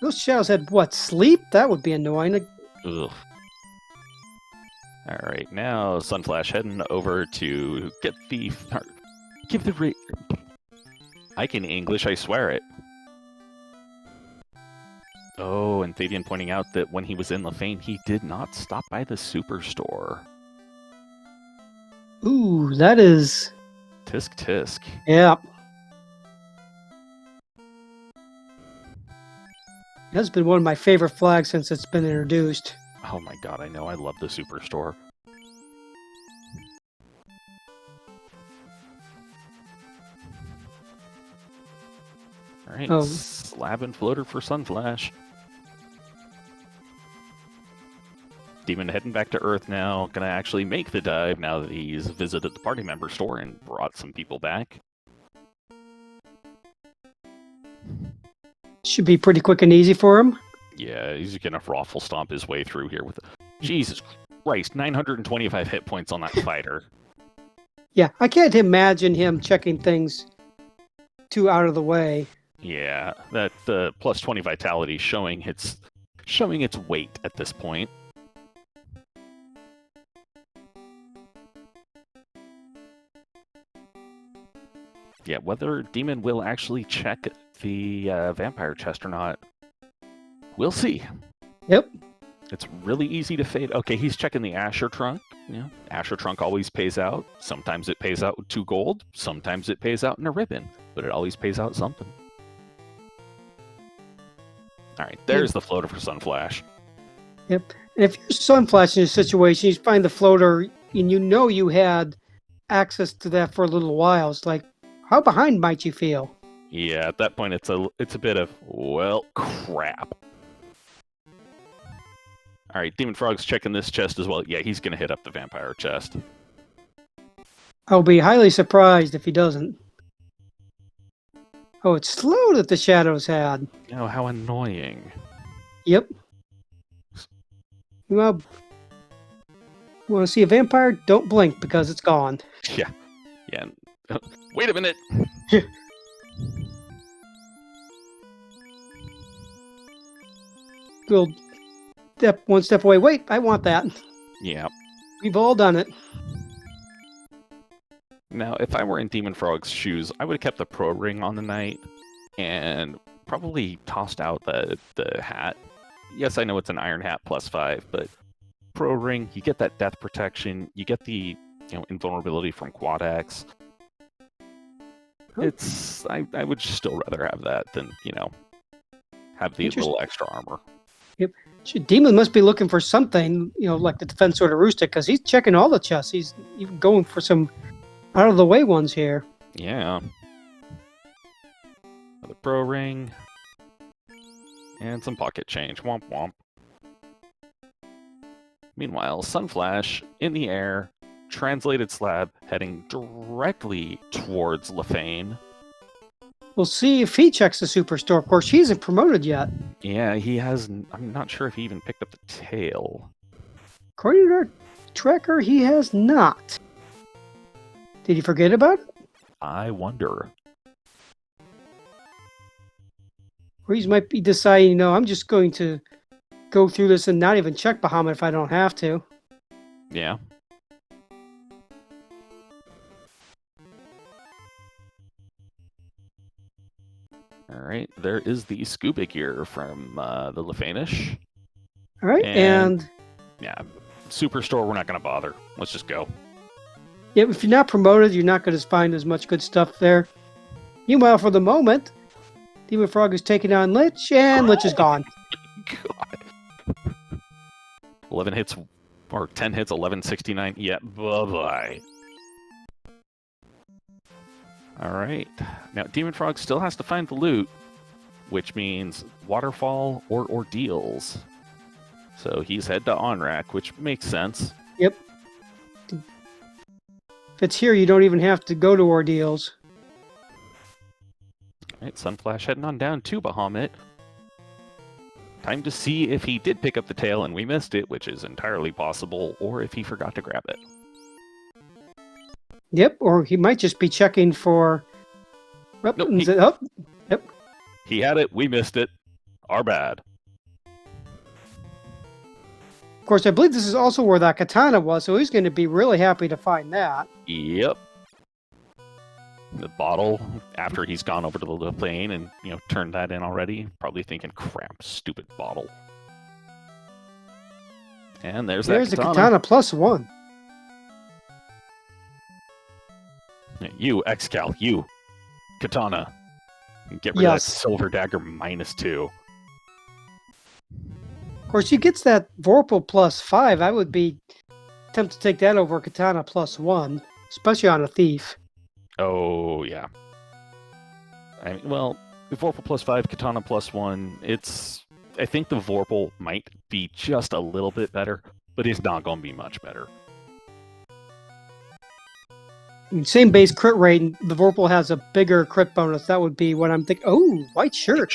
Those shadows had what? Sleep? That would be annoying. Ugh. All right, now Sunflash heading over to give the I can English, I swear it. Oh, and Thavian pointing out that when he was in Lefane, he did not stop by the superstore. Ooh, that is... Tisk tisk. Yeah. That's been one of my favorite flags since it's been introduced. Oh my god, I know, I love the superstore. Alright, Oh. slab and floater for Sunflash. Demon heading back to Earth now, gonna actually make the dive now that he's visited the party member store and brought some people back. Should be pretty quick and easy for him. Yeah, he's gonna raffle stomp his way through here with... Jesus Christ, 925 hit points on that fighter. Yeah, I can't imagine him checking things too out of the way. Yeah, that plus 20 vitality showing showing its weight at this point. Yeah, whether Demon will actually check the vampire chest or not, we'll see. Yep. It's really easy to fade. Okay, he's checking the Asher trunk. Yeah, Asher trunk always pays out. Sometimes it pays out with 2 gold. Sometimes it pays out in a ribbon, but it always pays out something. All right, there's the floater for Sunflash. Yep. And if you're Sunflash in a situation, you find the floater and you know you had access to that for a little while. It's like, how behind might you feel? Yeah, at that point, it's a bit of, well, crap. All right, Demon Frog's checking this chest as well. Yeah, he's going to hit up the vampire chest. I'll be highly surprised if he doesn't. Oh, it's slow that the shadows had. Oh, how annoying. Yep. Well, you want to see a vampire? Don't blink because it's gone. Yeah. Yeah. Wait a minute. We'll one step away. Wait, I want that. Yeah. We've all done it. Now, if I were in Demon Frog's shoes, I would have kept the pro ring on the knight and probably tossed out the hat. Yes, I know it's an iron hat +5, but pro ring, you get that death protection, you get the invulnerability from Quad Axe. It's I would still rather have that than have the little extra armor. Yep. Demon must be looking for something, like the defense sword of Rooster, because he's checking all the chests. He's even going for some out of the way ones here. Yeah. Another pro ring. And some pocket change. Womp womp. Meanwhile, Sunflash in the air, translated slab, heading directly towards Lefane. We'll see if he checks the superstore. Of course, he isn't promoted yet. Yeah, he has. I'm not sure if he even picked up the tail. According to our tracker, he has not. Did he forget about it? I wonder. Or he might be deciding, I'm just going to go through this and not even check Bahamut if I don't have to. Yeah. Alright, there is the scuba gear from the Lefanish. Alright, and... Yeah, Superstore, we're not going to bother. Let's just go. Yeah, if you're not promoted, you're not going to find as much good stuff there. Meanwhile, for the moment, Demon Frog is taking on Lich, and Lich is gone. God. 11 hits, or 10 hits, 1169. Yeah, bye-bye. Alright. Now, Demon Frog still has to find the loot, which means Waterfall or Ordeals. So he's head to Onrak, which makes sense. Yep. If it's here, you don't even have to go to Ordeals. Alright, Sunflash heading on down to Bahamut. Time to see if he did pick up the tail and we missed it, which is entirely possible, or if he forgot to grab it. Yep, or he might just be checking for weapons. Nope, Yep. He had it, we missed it. Our bad. Of course, I believe this is also where that katana was, so he's going to be really happy to find that. Yep. The bottle, after he's gone over to the plane and, turned that in already, probably thinking, crap, stupid bottle. And there's that katana. a katana +1. You, Excal, you, katana. Get rid of that silver dagger -2. Of course, he gets that Vorpal +5. I would be tempted to take that over katana +1, especially on a thief. Oh, yeah. Well, the Vorpal +5, katana +1, I think the Vorpal might be just a little bit better, but it's not going to be much better. Same base crit rate, and the Vorpal has a bigger crit bonus. That would be what I'm thinking. Oh, white shirt.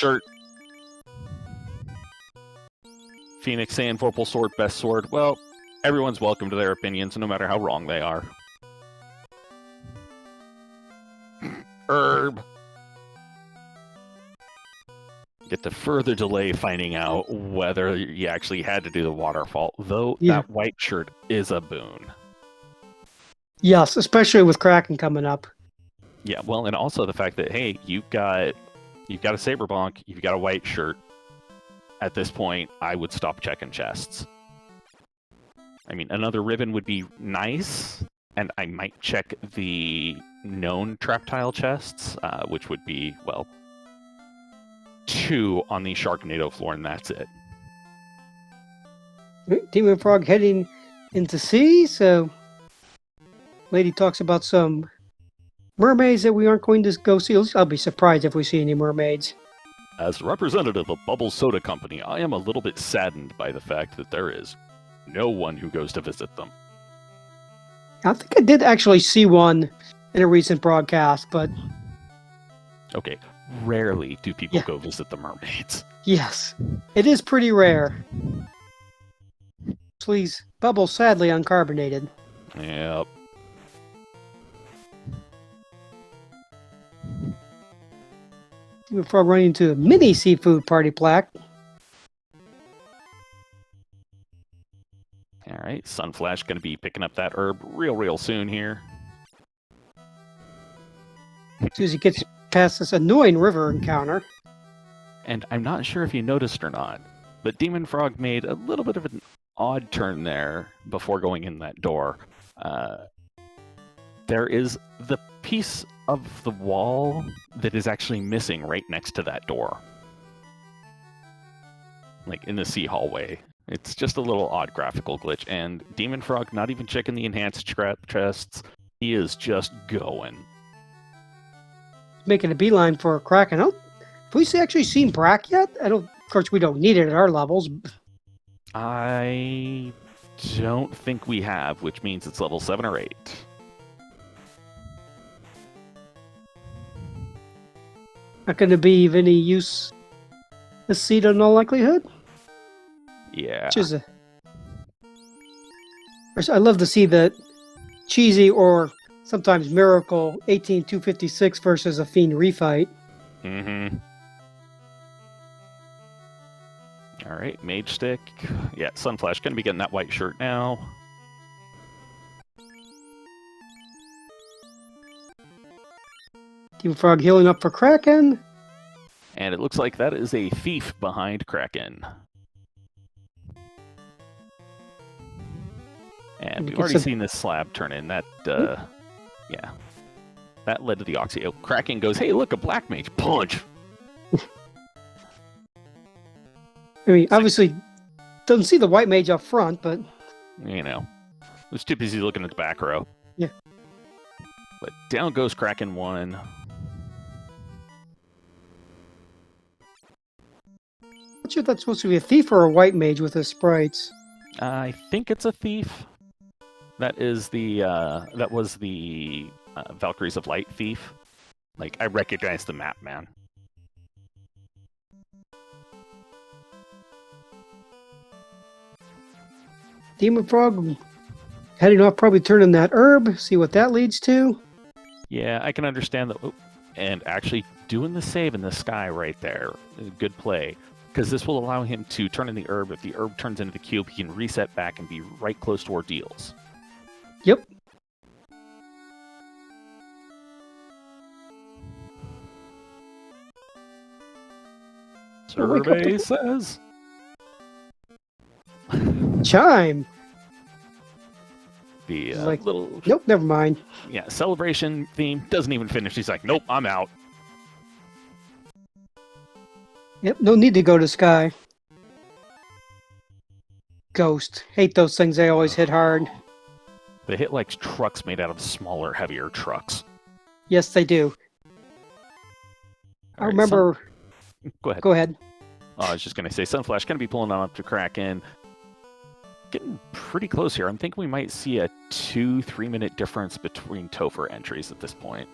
Phoenix saying Vorpal sword, best sword. Well, everyone's welcome to their opinions, no matter how wrong they are. Herb. get to further delay finding out whether you actually had to do the waterfall, though Yeah. that white shirt is a boon. Yes, especially with Kraken coming up. Yeah, well, and also the fact that, hey, you've got a saber bonk, you've got a white shirt. At this point, I would stop checking chests. I mean, another ribbon would be nice, and I might check the known trap tile chests, which would be, well, 2 on the Sharknado floor, and that's it. Demon Frog heading into sea, so lady talks about some mermaids that we aren't going to go see. I'll be surprised if we see any mermaids. As representative of Bubble Soda Company, I am a little bit saddened by the fact that there is no one who goes to visit them. I think I did actually see one in a recent broadcast, but... Okay, rarely do people go visit the mermaids. Yes, it is pretty rare. Please, Bubble sadly uncarbonated. Yep. Before running into a mini seafood party plaque. Alright, Sunflash going to be picking up that herb real soon here. As soon as he gets past this annoying river encounter. And I'm not sure if you noticed or not, but Demon Frog made a little bit of an odd turn there before going in that door. There is the piece of the wall that is actually missing right next to that door. Like in the sea hallway. It's just a little odd graphical glitch, and Demon Frog not even checking the enhanced trap chests. He is just going. Making a beeline for Kraken. Oh, have we actually seen Brack yet? Of course, we don't need it at our levels. I don't think we have, which means it's level 7 or 8. Not going to be of any use this seed in all likelihood. Yeah. Which is I love to see the cheesy or sometimes miracle 18256 versus a Fiend refight. Mm-hmm. Alright, Mage Stick. Yeah, Sunflash gonna be getting that white shirt now. Demon Frog healing up for Kraken. And it looks like that is a thief behind Kraken. And we've already seen this slab turn in. That, yeah. That led to the Oxy. Oh, Kraken goes, hey, look, a black mage. Punch! I mean, obviously, doesn't see the white mage up front, but... You know. Was too busy looking at the back row. Yeah. But down goes Kraken 1. Not sure if that's supposed to be a thief or a white mage with his sprites. I think it's a thief. That is the, that was the Valkyries of Light thief. Like, I recognize the map, man. Demon Frog heading off, probably turning that herb, see what that leads to. Yeah, I can understand that. Oh, and actually doing the save in the sky right there. Good play. Because this will allow him to turn in the herb. If the herb turns into the cube, he can reset back and be right close to ordeals. Yep. Survey says. Chime. The like, little... Nope, never mind. Yeah, celebration theme doesn't even finish. He's like, nope, I'm out. Yep, no need to go to Sky. Ghost. Hate those things, they always hit hard. They hit like trucks made out of smaller, heavier trucks. Yes, they do. I remember... Go ahead. Go ahead. Oh, I was just going to say, Sunflash going to be pulling on up to Kraken. Getting pretty close here. I'm thinking we might see a 2-3 minute difference between Topher entries at this point.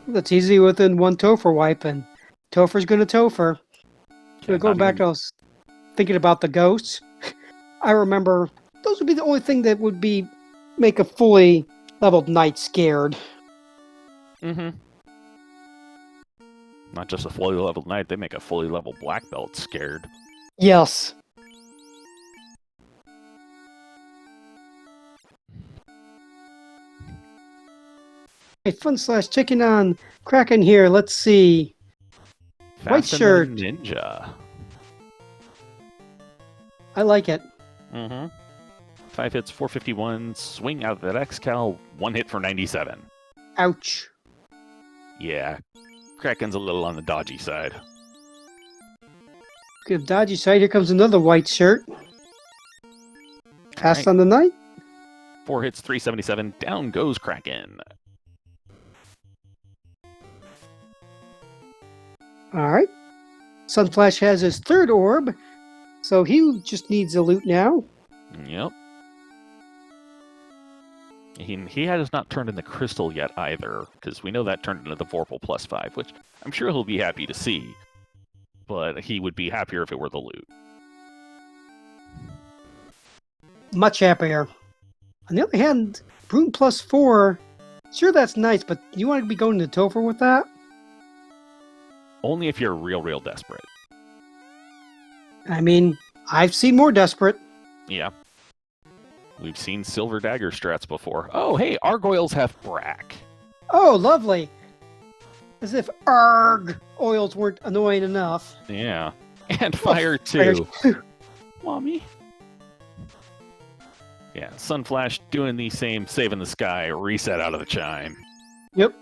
That's easy within one Topher wipe, and Topher's going to Topher. Yeah, going back to I was thinking about the ghosts. I remember those would be the only thing that would be make a fully leveled knight scared. Mm-hmm. Not just a fully leveled knight, they make a fully leveled black belt scared. Yes. Hey, Fun checking on Kraken here. Let's see. White Faster shirt. than a ninja. I like it. Mm-hmm. 5 hits, 451. Swing out of that X-Cal. 1 hit for 97. Ouch. Yeah. Kraken's a little on the dodgy side. Good dodgy side. Here comes another white shirt. Pass Right. on the night. 4 hits, 377. Down goes Kraken. All right. Sunflash has his third orb, so he just needs a loot now. Yep. He has not turned in the crystal yet either, because we know that turned into the Vorpal +5, which I'm sure he'll be happy to see. But he would be happier if it were the loot. Much happier. On the other hand, Brune +4, sure that's nice, but you want to be going to Topher with that? Only if you're real desperate. I mean, I've seen more desperate. Yeah. We've seen Silver Dagger strats before. Oh, hey, Argoyles have Brack. Oh, lovely. As if ARG oils weren't annoying enough. Yeah. And Fire too. Mommy. Yeah, Sunflash doing the same saving the sky, reset out of the chime. Yep.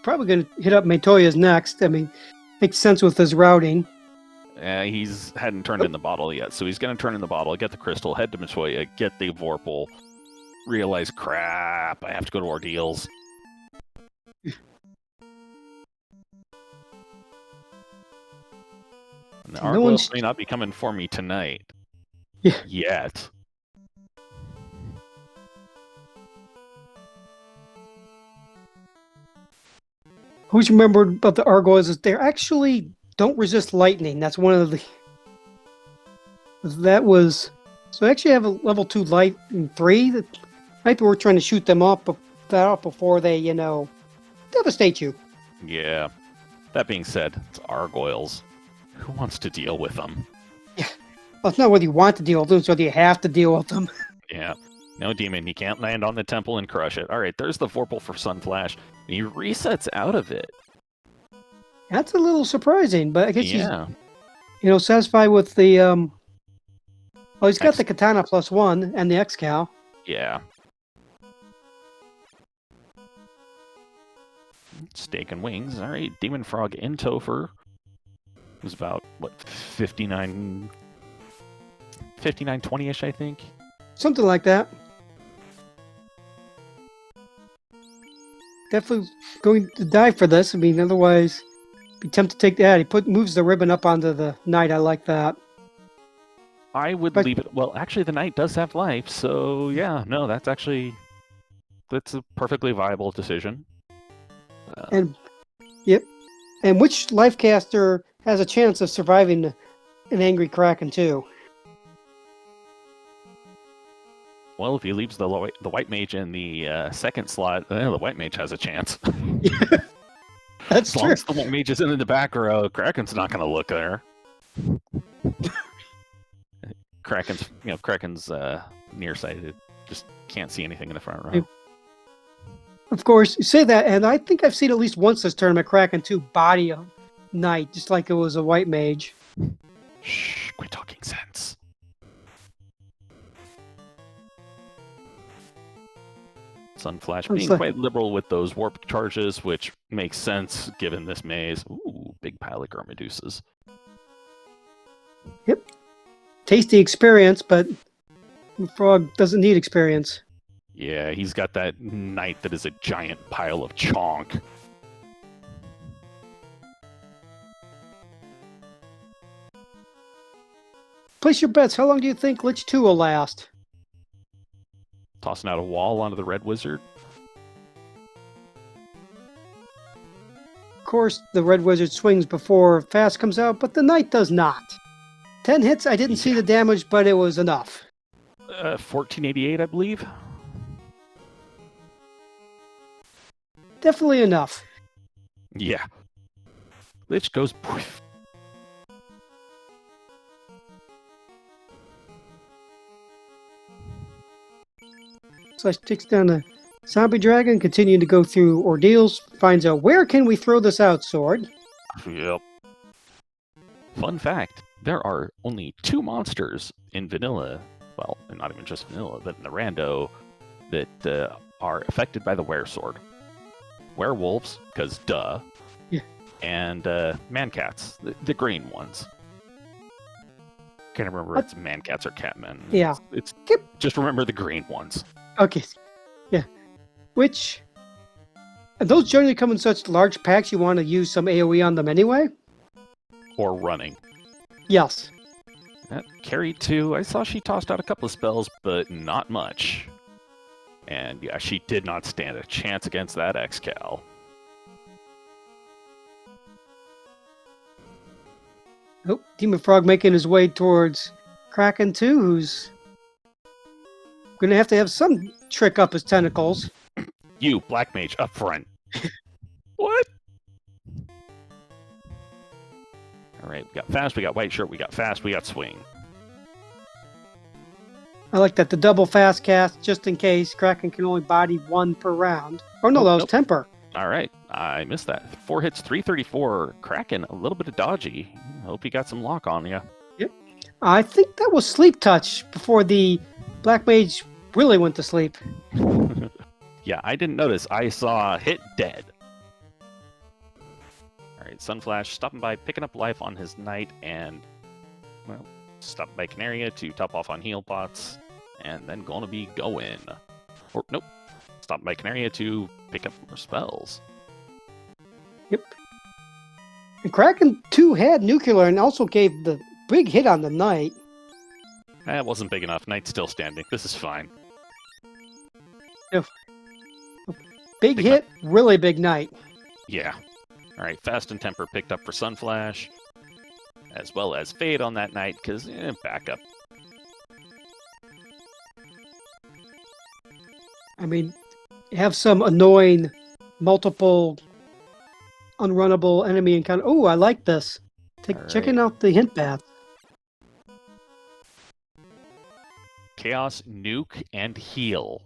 Probably going to hit up Matoya's next. I mean, makes sense with his routing. He's hadn't turned in the bottle yet, so he's going to turn in the bottle, get the crystal, head to Matoya, get the Vorpal, realize, crap, I have to go to Ordeals. And the Argoyles may not be coming for me tonight. Yeah. Yet. Always remembered about the Argoyles is they actually don't resist lightning. That's one of the... That was... So I actually have a level 2 light in 3 that might be worth trying to shoot them up before they, devastate you. Yeah. That being said, it's Argoyles. Who wants to deal with them? Yeah. Well, it's not whether you want to deal with them, it's whether you have to deal with them. Yeah. No demon, he can't land on the temple and crush it. Alright, there's the Vorpal for Sunflash. He resets out of it. That's a little surprising, but I guess Yeah. he's, satisfied with the, Well, he's got the Katana +1 and the X-Cal. Yeah. Steak and wings. Alright, Demon Frog in Topher. It was about, 59-20-ish, I think? Something like that. Definitely going to die for this. I mean, otherwise, be tempted to take that. He moves the ribbon up onto the knight. I like that. I would leave it. Well, actually, the knight does have life, so yeah, no, that's a perfectly viable decision. And which life caster has a chance of surviving an angry Kraken too? Well, if he leaves the white mage in the second slot, the white mage has a chance. That's as long as the white mage is in the back row, Kraken's not going to look there. Kraken's nearsighted, just can't see anything in the front row. Of course, you say that, and I think I've seen at least once this tournament Kraken 2 body a knight, just like it was a white mage. Shh, quit talking sense. Sunflash being quite liberal with those warp charges, which makes sense given this maze. Ooh, big pile of Garmadusas. Yep. Tasty experience, but Frog doesn't need experience. Yeah, he's got that knight that is a giant pile of chonk. Place your bets. How long do you think Lich 2 will last? Tossing out a wall onto the red wizard. Of course, the red wizard swings before fast comes out, but the knight does not. 10 hits, I didn't see the damage, but it was enough. 1488, I believe. Definitely enough. Yeah. Lich goes poof. Slash takes down a zombie dragon, continuing to go through ordeals, finds out where can we throw this out sword. Yep. Fun fact, there are only 2 monsters in vanilla, well, not even just vanilla, but in the rando, that are affected by the weresword. Werewolves, because duh. Yeah. And mancats, the green ones. Can't remember if it's mancats or catmen. Yeah. It's just remember the green ones. Okay. Yeah. Which, and those generally come in such large packs you want to use some AoE on them anyway? Or running. Yes. Carry 2, I saw she tossed out a couple of spells, but not much. And yeah, she did not stand a chance against that X-Cal. Oh, Demon Frog making his way towards Kraken 2, who's going to have some trick up his tentacles. You, Black Mage, up front. What? Alright, we got fast, we got white shirt, we got fast, we got swing. I like that, the double fast cast, just in case. Kraken can only body 1 per round. Oh no, that was temper. Alright, I missed that. 4 hits, 334. Kraken, a little bit of dodgy. Hope you got some lock on you. Yep. I think that was sleep touch before the Black Mage really went to sleep. Yeah, I didn't notice. I saw hit dead. Alright, Sunflash stopping by, picking up life on his knight, and, well, stopped by Canaria to top off on heal pots, and then gonna be going. Or, nope. Stopped by Canaria to pick up more spells. Yep. And Kraken 2 had nuclear and also gave the big hit on the knight. That wasn't big enough. Knight's still standing. This is fine. Big hit, really big knight. Yeah. Alright, Fast and Temper picked up for Sunflash, as well as Fade on that knight, because, backup. I mean, have some annoying, multiple, unrunnable enemy encounter. Oh, I like this. Checking out the hint bath. Chaos, Nuke, and Heal.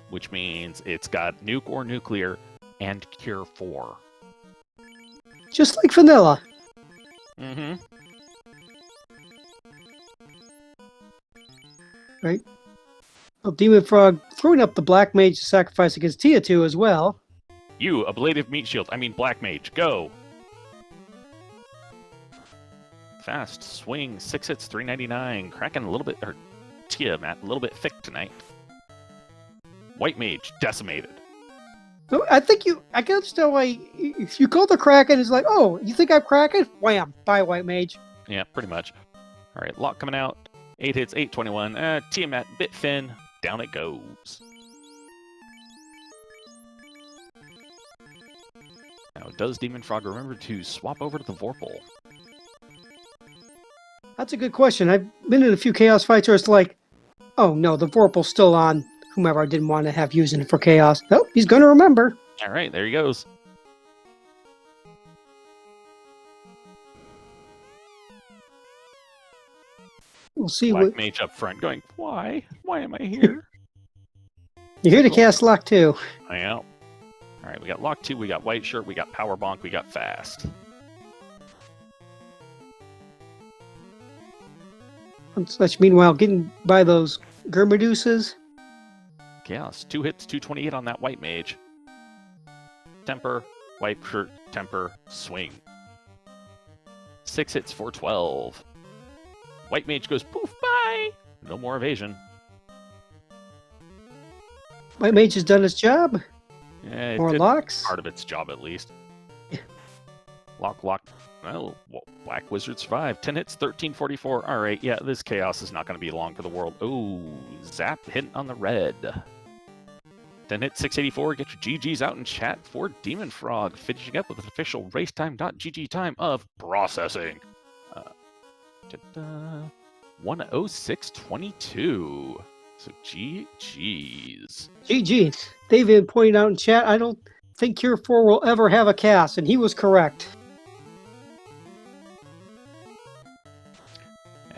Which means it's got Nuke or Nuclear and Cure 4. Just like vanilla. Mm-hmm. Right? Well, Demon Frog throwing up the Black Mage to sacrifice against Tia 2 as well. You, Ablative Meat Shield. I mean Black Mage. Go! Fast. Swing. 6 hits, 399. Kraken a little bit... Or Tia, Matt, a little bit thick tonight. White Mage. Decimated. So I think I can understand why if you call the Kraken, it's like, oh, you think I'm Kraken? Wham! Bye, White Mage. Yeah, pretty much. Alright, Lock coming out. 8 hits, 821. Tiamat, bit thin. Down it goes. Now, does Demon Frog remember to swap over to the Vorpal? That's a good question. I've been in a few Chaos fights where it's like, oh no, the Vorpal's still on whomever I didn't want to have using it for Chaos. Oh, he's going to remember. Alright, there he goes. We'll see Black what... Mage up front going, why? Why am I here? You're here to cast Lock 2. I am. Alright, we got Lock 2, we got White Shirt, we got Power Bonk, we got Fast. Slash, meanwhile, getting by those Germeduses. Chaos. 2 hits, 228 on that White Mage. Temper, White Shirt, Temper, Swing. 6 hits, 412. White Mage goes, poof, bye! No more evasion. White Mage has done his job. Yeah, More locks. Part of its job, at least. Lock. Well, Black Wizard survived. 10 hits, 1344. Alright, yeah, this chaos is not going to be long for the world. Oh, Zap hitting on the red. 10 hits, 684. Get your GGs out in chat for Demon Frog. Finishing up with an official racetime.gg time of processing. 106.22. So GG's. GG. David pointed out in chat, I don't think Cure 4 will ever have a cast, and he was correct.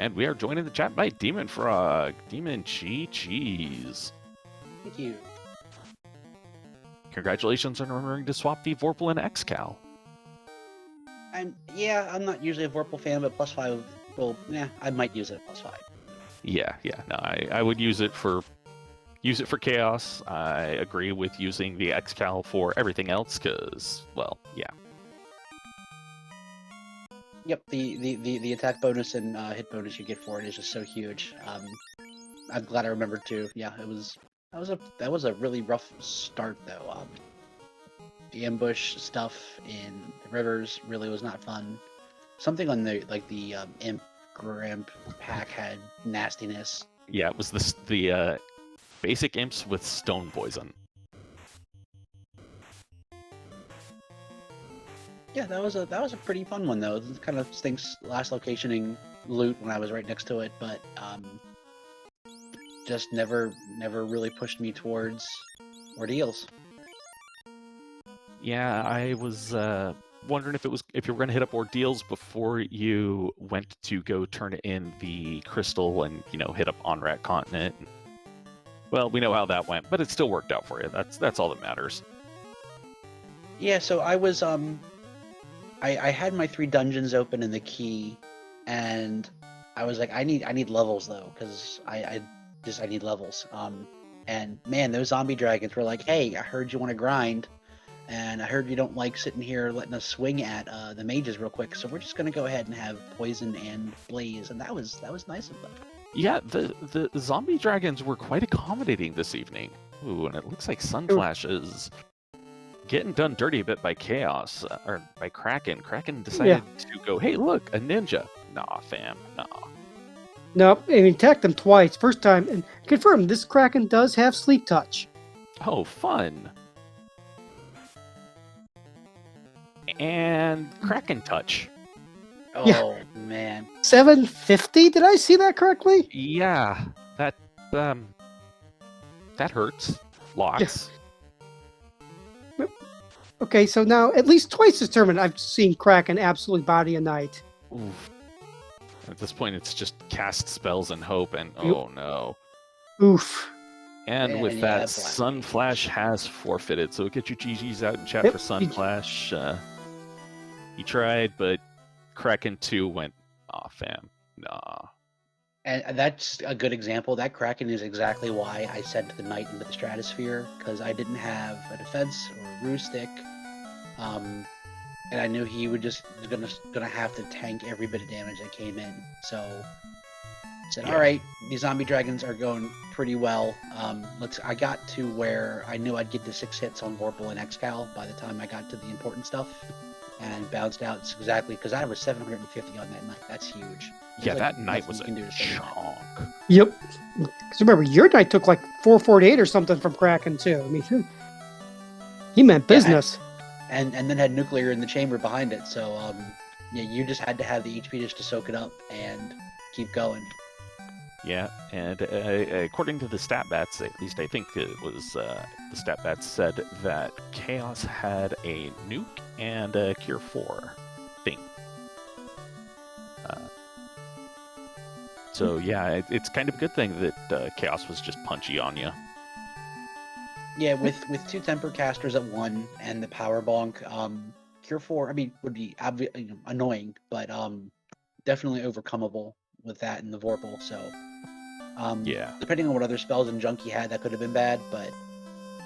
And we are joined in the chat by dem0nfr0g. Demon cheese. Thank you. Congratulations on remembering to swap the Vorpal and Excal. I'm not usually a Vorpal fan, but +5. Well, yeah, I might use it at +5. Yeah. No, I would use it for chaos. I agree with using the Excal for everything else, because, well, yeah. Yep, the attack bonus and hit bonus you get for it is just so huge. I'm glad I remembered too. Yeah, that was a really rough start though. The ambush stuff in the rivers really was not fun. Something on the imp Grimp pack had nastiness. Yeah, it was the basic imps with stone poison. Yeah, that was a pretty fun one though. It kind of stinks last locationing loot when I was right next to it, but just never really pushed me towards ordeals. Yeah, I was wondering if you were going to hit up ordeals before you went to go turn in the crystal and hit up Onrat Continent. Well, we know how that went, but it still worked out for you. That's all that matters. Yeah, so I was I had my 3 dungeons open in the key, and I was like, I need levels though, because I need levels. And man, those zombie dragons were like, hey, I heard you want to grind, and I heard you don't like sitting here letting us swing at the mages real quick, so we're just gonna go ahead and have poison and blaze, and that was nice of them. Yeah, the zombie dragons were quite accommodating this evening. Ooh, and it looks like Sunflash is getting done dirty a bit by Chaos, or by Kraken. Kraken decided to go, hey, look, a ninja. Nah, fam, nah. Nope, and he attacked them twice. First time, and confirmed, this Kraken does have sleep touch. Oh, fun. And Kraken touch. Oh, yeah. Man. 750? Did I see that correctly? Yeah, that hurts. Lots. Yeah. Okay, so now at least twice this tournament I've seen Kraken absolutely body a knight. Oof. At this point, it's just cast spells and hope, and oh no. Oof. And with that, Sunflash has forfeited. So get your GGs out in chat for Sunflash. He tried, but Kraken 2 went, aw, fam, nah. And that's a good example. That Kraken is exactly why I sent the Knight into the Stratosphere, because I didn't have a defense or a Rue Stick. And I knew he would just gonna have to tank every bit of damage that came in. So I said, all right, these zombie dragons are going pretty well. I got to where I knew I'd get to 6 hits on Vorpal and Excal by the time I got to the important stuff, and bounced out exactly because I was 750 on that night. That's huge. Yeah, that night was a chonk. Yep. Because remember, your knight took like 448 or something from Kraken too. I mean, he meant business. And then had nuclear in the chamber behind it. So you just had to have the HP just to soak it up and keep going. Yeah, and according to the stat bats, at least I think it was the stat bats said that Chaos had a nuke and a Cure 4 thing. So yeah, it's kind of a good thing that Chaos was just punchy on you. Yeah, with 2 temper casters at 1 and the power bonk, Cure 4, I mean, would be annoying, but definitely overcomeable with that and the Vorpal. So depending on what other spells and junk he had, that could have been bad, but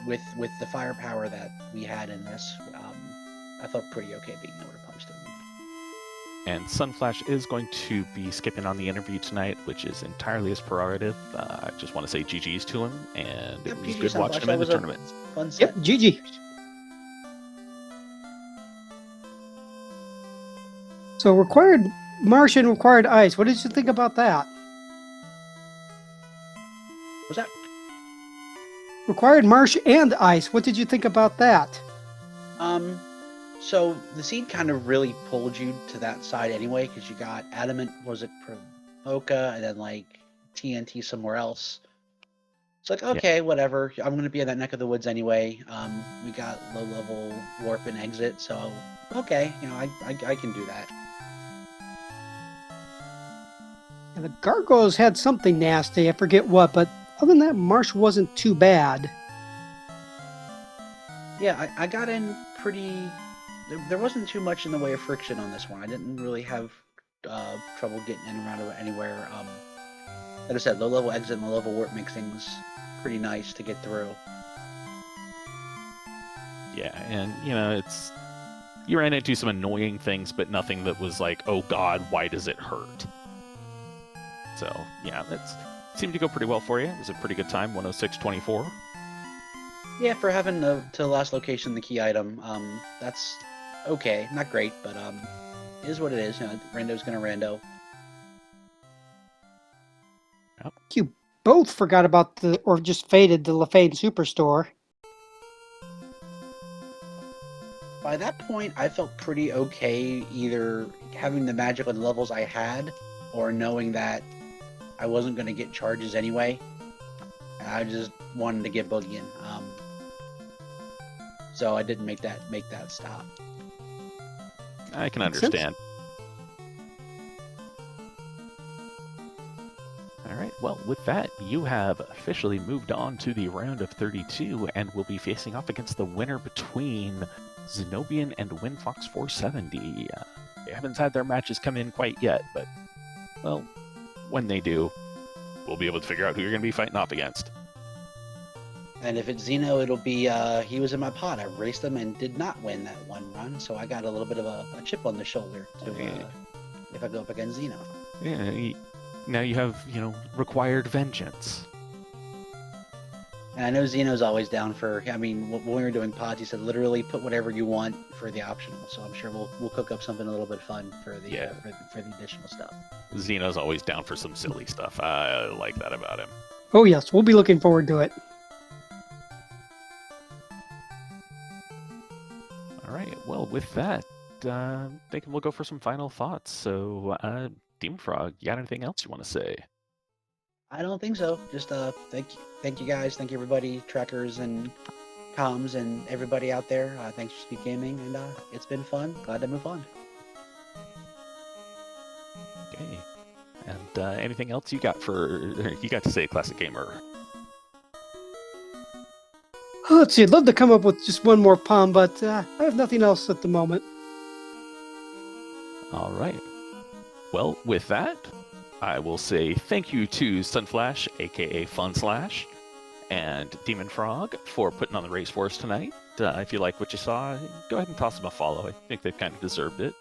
with the firepower that we had in this, I felt pretty okay being able to punch them. And Sunflash is going to be skipping on the interview tonight, which is entirely his prerogative. I just want to say GG's to him, and it was good watching him in the tournament. Fun set. Yep, GG. So required marsh and required ice. What did you think about that? What's that? Required marsh and ice. What did you think about that? So the seed kind of really pulled you to that side anyway, because you got adamant, was it Provoca, and then like TNT somewhere else. It's like, okay, whatever. I'm going to be in that neck of the woods anyway. We got low level warp and exit, so okay, I can do that. And the gargoyles had something nasty. I forget what, but other than that, marsh wasn't too bad. Yeah, I got in pretty. There wasn't too much in the way of friction on this one. I didn't really have trouble getting in and around anywhere. Like I said, low level exit and low level warp makes things pretty nice to get through. Yeah, and you ran into some annoying things, but nothing that was like, oh god, why does it hurt? So yeah, that seemed to go pretty well for you. It was a pretty good time, 106.24. Yeah, for having to last location the key item, that's okay. Not great, but it is what it is. Rando's gonna rando. Yep. You both forgot about or just faded the Lafayette Superstore. By that point, I felt pretty okay either having the magic on the levels I had, or knowing that I wasn't going to get charges anyway. I just wanted to get boogieing. So I didn't make that stop. I can Makes understand. All right, well, with that, you have officially moved on to the round of 32 and will be facing off against the winner between Zenobian and Winfox 470. They haven't had their matches come in quite yet, but, well, when they do, we'll be able to figure out who you're going to be fighting off against. And if it's Zeno, it'll be, he was in my pod. I raced him and did not win that one run, so I got a little bit of a chip on the shoulder if I go up against Zeno. Yeah, now you have, required vengeance. And I know Zeno's always down for, when we were doing pods, he said literally put whatever you want for the optional. So I'm sure we'll cook up something a little bit fun for the for the additional stuff. Zeno's always down for some silly stuff. I like that about him. Oh yes, we'll be looking forward to it. All right, well, with that, I think we'll go for some final thoughts. So, dem0nfr0g, you got anything else you want to say? I don't think so. Just thank you guys, thank you everybody, trackers and comms and everybody out there. Thanks for Speed Gaming, and it's been fun. Glad to move on. Okay, and anything else you got to say, Classic Gamer? Let's see, I'd love to come up with just one more pun, but I have nothing else at the moment. All right. Well, with that, I will say thank you to Sunflash, aka Funslash, and dem0nfr0g for putting on the race for us tonight. If you like what you saw, go ahead and toss them a follow. I think they've kind of deserved it.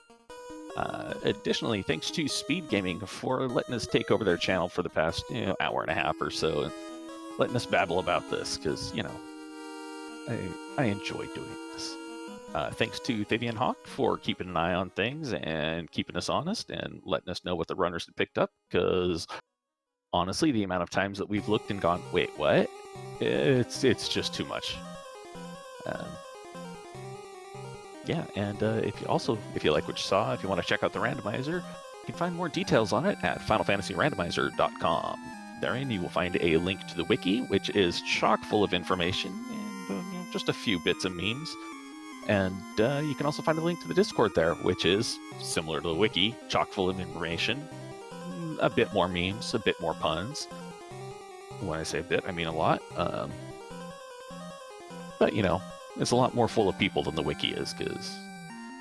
Additionally, thanks to Speed Gaming for letting us take over their channel for the past hour and a half or so, and letting us babble about this, because, I enjoy doing this. Thanks to Fabian Hawk for keeping an eye on things and keeping us honest and letting us know what the runners had picked up, because honestly, the amount of times that we've looked and gone, wait, what? It's just too much. Yeah, and if you like what you saw, if you want to check out the randomizer, you can find more details on it at FinalFantasyRandomizer.com. Therein you will find a link to the wiki, which is chock full of information and just a few bits of memes. And you can also find a link to the Discord there, which is similar to the wiki, chock full of information, a bit more memes, a bit more puns. When I say a bit, I mean a lot. But, it's a lot more full of people than the wiki is, because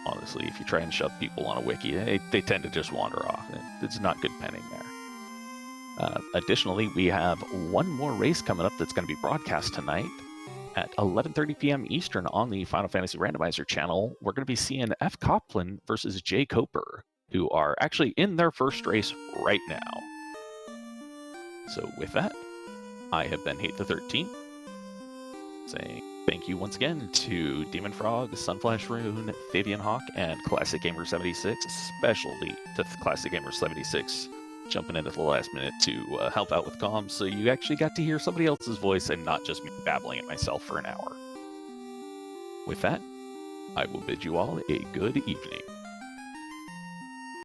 honestly, if you try and shove people on a wiki, they tend to just wander off. It's not good penning there. Additionally, we have one more race coming up that's going to be broadcast tonight. At 11:30 p.m. Eastern on the Final Fantasy Randomizer channel, we're going to be seeing F. Coplin versus Jay Coper, who are actually in their first race right now. So with that, I have been Hate the 13th, saying thank you once again to dem0nfr0g, SunflashRune, Fabian Hawk, and Classic Gamer 76, especially to Classic Gamer 76. Jumping in at the last minute to help out with comms, so you actually got to hear somebody else's voice and not just me babbling at myself for an hour. With that, I will bid you all a good evening.